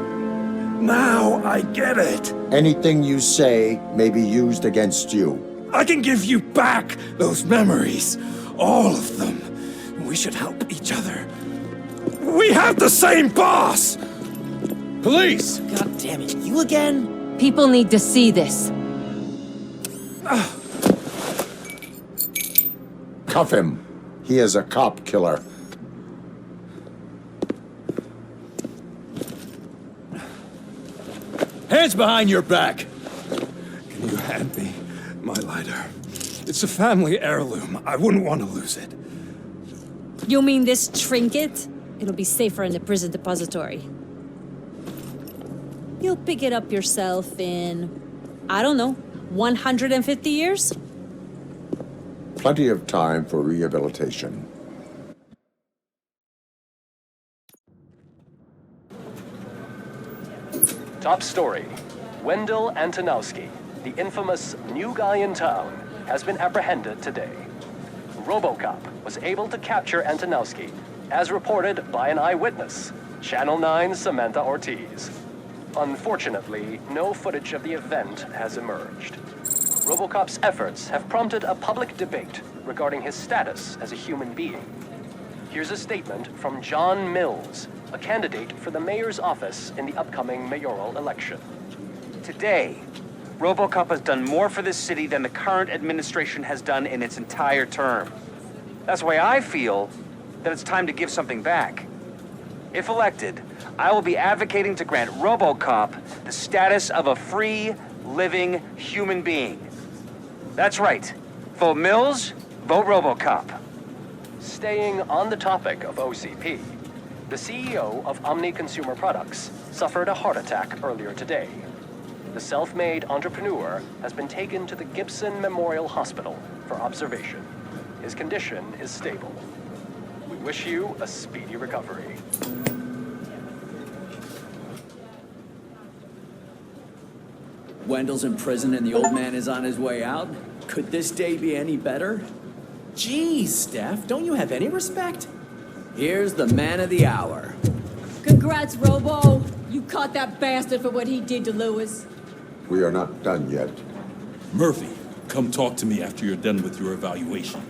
Now I get it.
Anything you say may be used against you.
I can give you back those memories. All of them. We should help each other. We have the same boss!
Police!
God damn it, you again?
People need to see this.
Cuff him. He is a cop killer.
Hands behind your back!
Can you hand me my lighter? It's a family heirloom. I wouldn't want to lose it.
You mean this trinket? It'll be safer in the prison depository. You'll pick it up yourself in, I don't know, 150 years?
Plenty of time for rehabilitation.
Top story. Wendell Antonowski, the infamous new guy in town, has been apprehended today. Robocop was able to capture Antonowski, as reported by an eyewitness, Channel 9's Samantha Ortiz. Unfortunately, no footage of the event has emerged. Robocop's efforts have prompted a public debate regarding his status as a human being. Here's a statement from John Mills, a candidate for the mayor's office in the upcoming mayoral election.
Today, Robocop has done more for this city than the current administration has done in its entire term. That's why I feel that it's time to give something back. If elected, I will be advocating to grant Robocop the status of a free, living human being. That's right. Vote Mills, vote Robocop.
Staying on the topic of OCP, the CEO of Omni Consumer Products suffered a heart attack earlier today. The self-made entrepreneur has been taken to the Gibson Memorial Hospital for observation. His condition is stable. We wish you a speedy recovery.
Wendell's in prison and the old man is on his way out. Could this day be any better?
Jeez, Steph, don't you have any respect?
Here's the man of the hour.
Congrats, Robo. You caught that bastard for what he did to Lewis.
We are not done yet.
Murphy, come talk to me after you're done with your evaluation.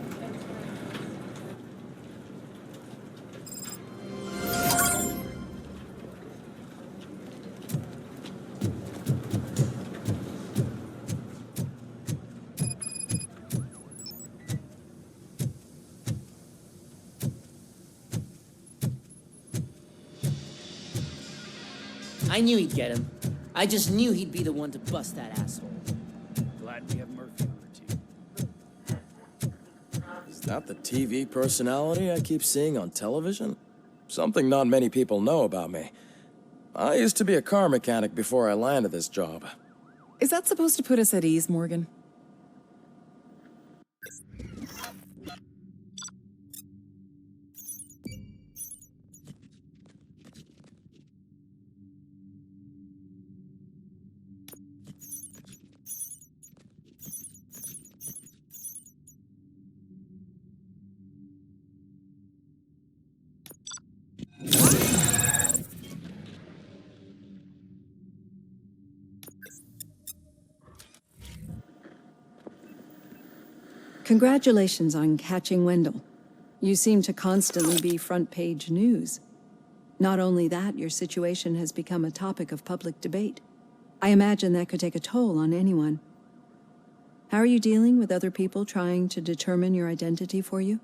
I knew he'd get him. I just knew he'd be the one to bust that asshole.
Glad we have Murphy on the team. Is that the TV personality I keep seeing on television? Something not many people know about me. I used to be a car mechanic before I landed this job.
Is that supposed to put us at ease, Morgan? Congratulations on catching Wendell. You seem to constantly be front-page news. Not only that, your situation has become a topic of public debate. I imagine that could take a toll on anyone. How are you dealing with other people trying to determine your identity for you?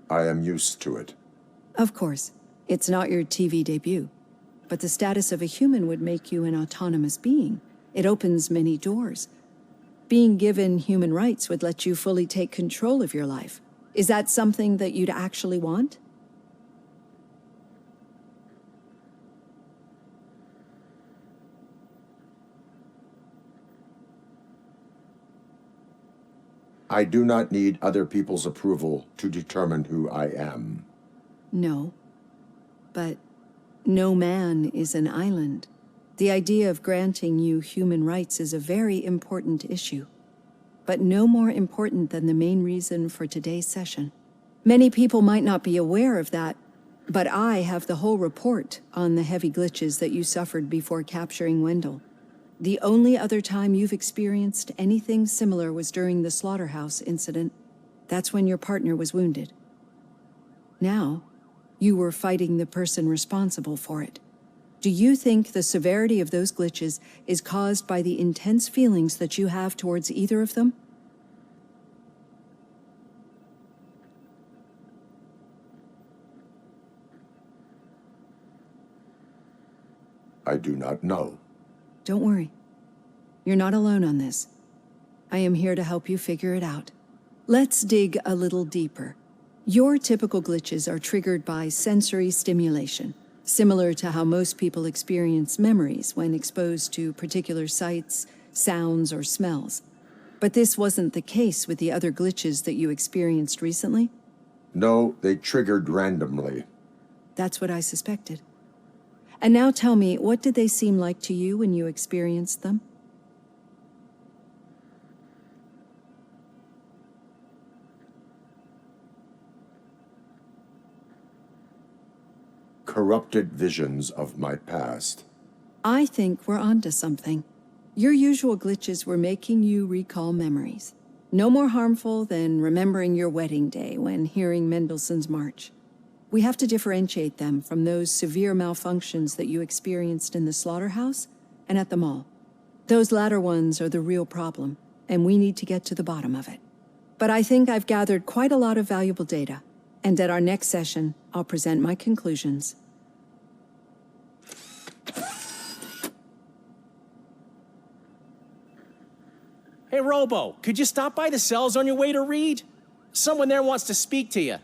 I am used to it.
Of course, it's not your TV debut. But the status of a human would make you an autonomous being. It opens many doors. Being given human rights would let you fully take control of your life. Is that something that you'd actually want?
I do not need other people's approval to determine who I am.
No. But no man is an island. The idea of granting you human rights is a very important issue, but no more important than the main reason for today's session. Many people might not be aware of that, but I have the whole report on the heavy glitches that you suffered before capturing Wendell. The only other time you've experienced anything similar was during the slaughterhouse incident. That's when your partner was wounded. Now, you were fighting the person responsible for it. Do you think the severity of those glitches is caused by the intense feelings that you have towards either of them?
I do not know.
Don't worry. You're not alone on this. I am here to help you figure it out. Let's dig a little deeper. Your typical glitches are triggered by sensory stimulation, similar to how most people experience memories when exposed to particular sights, sounds, or smells. But this wasn't the case with the other glitches that you experienced recently?
No, they triggered randomly.
That's what I suspected. And now tell me, what did they seem like to you when you experienced them?
Corrupted visions of my past.
I think we're onto something. Your usual glitches were making you recall memories. No more harmful than remembering your wedding day when hearing Mendelssohn's March. We have to differentiate them from those severe malfunctions that you experienced in the slaughterhouse and at the mall. Those latter ones are the real problem, and we need to get to the bottom of it. But I think I've gathered quite a lot of valuable data, and at our next session, I'll present my conclusions.
Hey, Robo, could you stop by the cells on your way to read? Someone there wants to speak to you.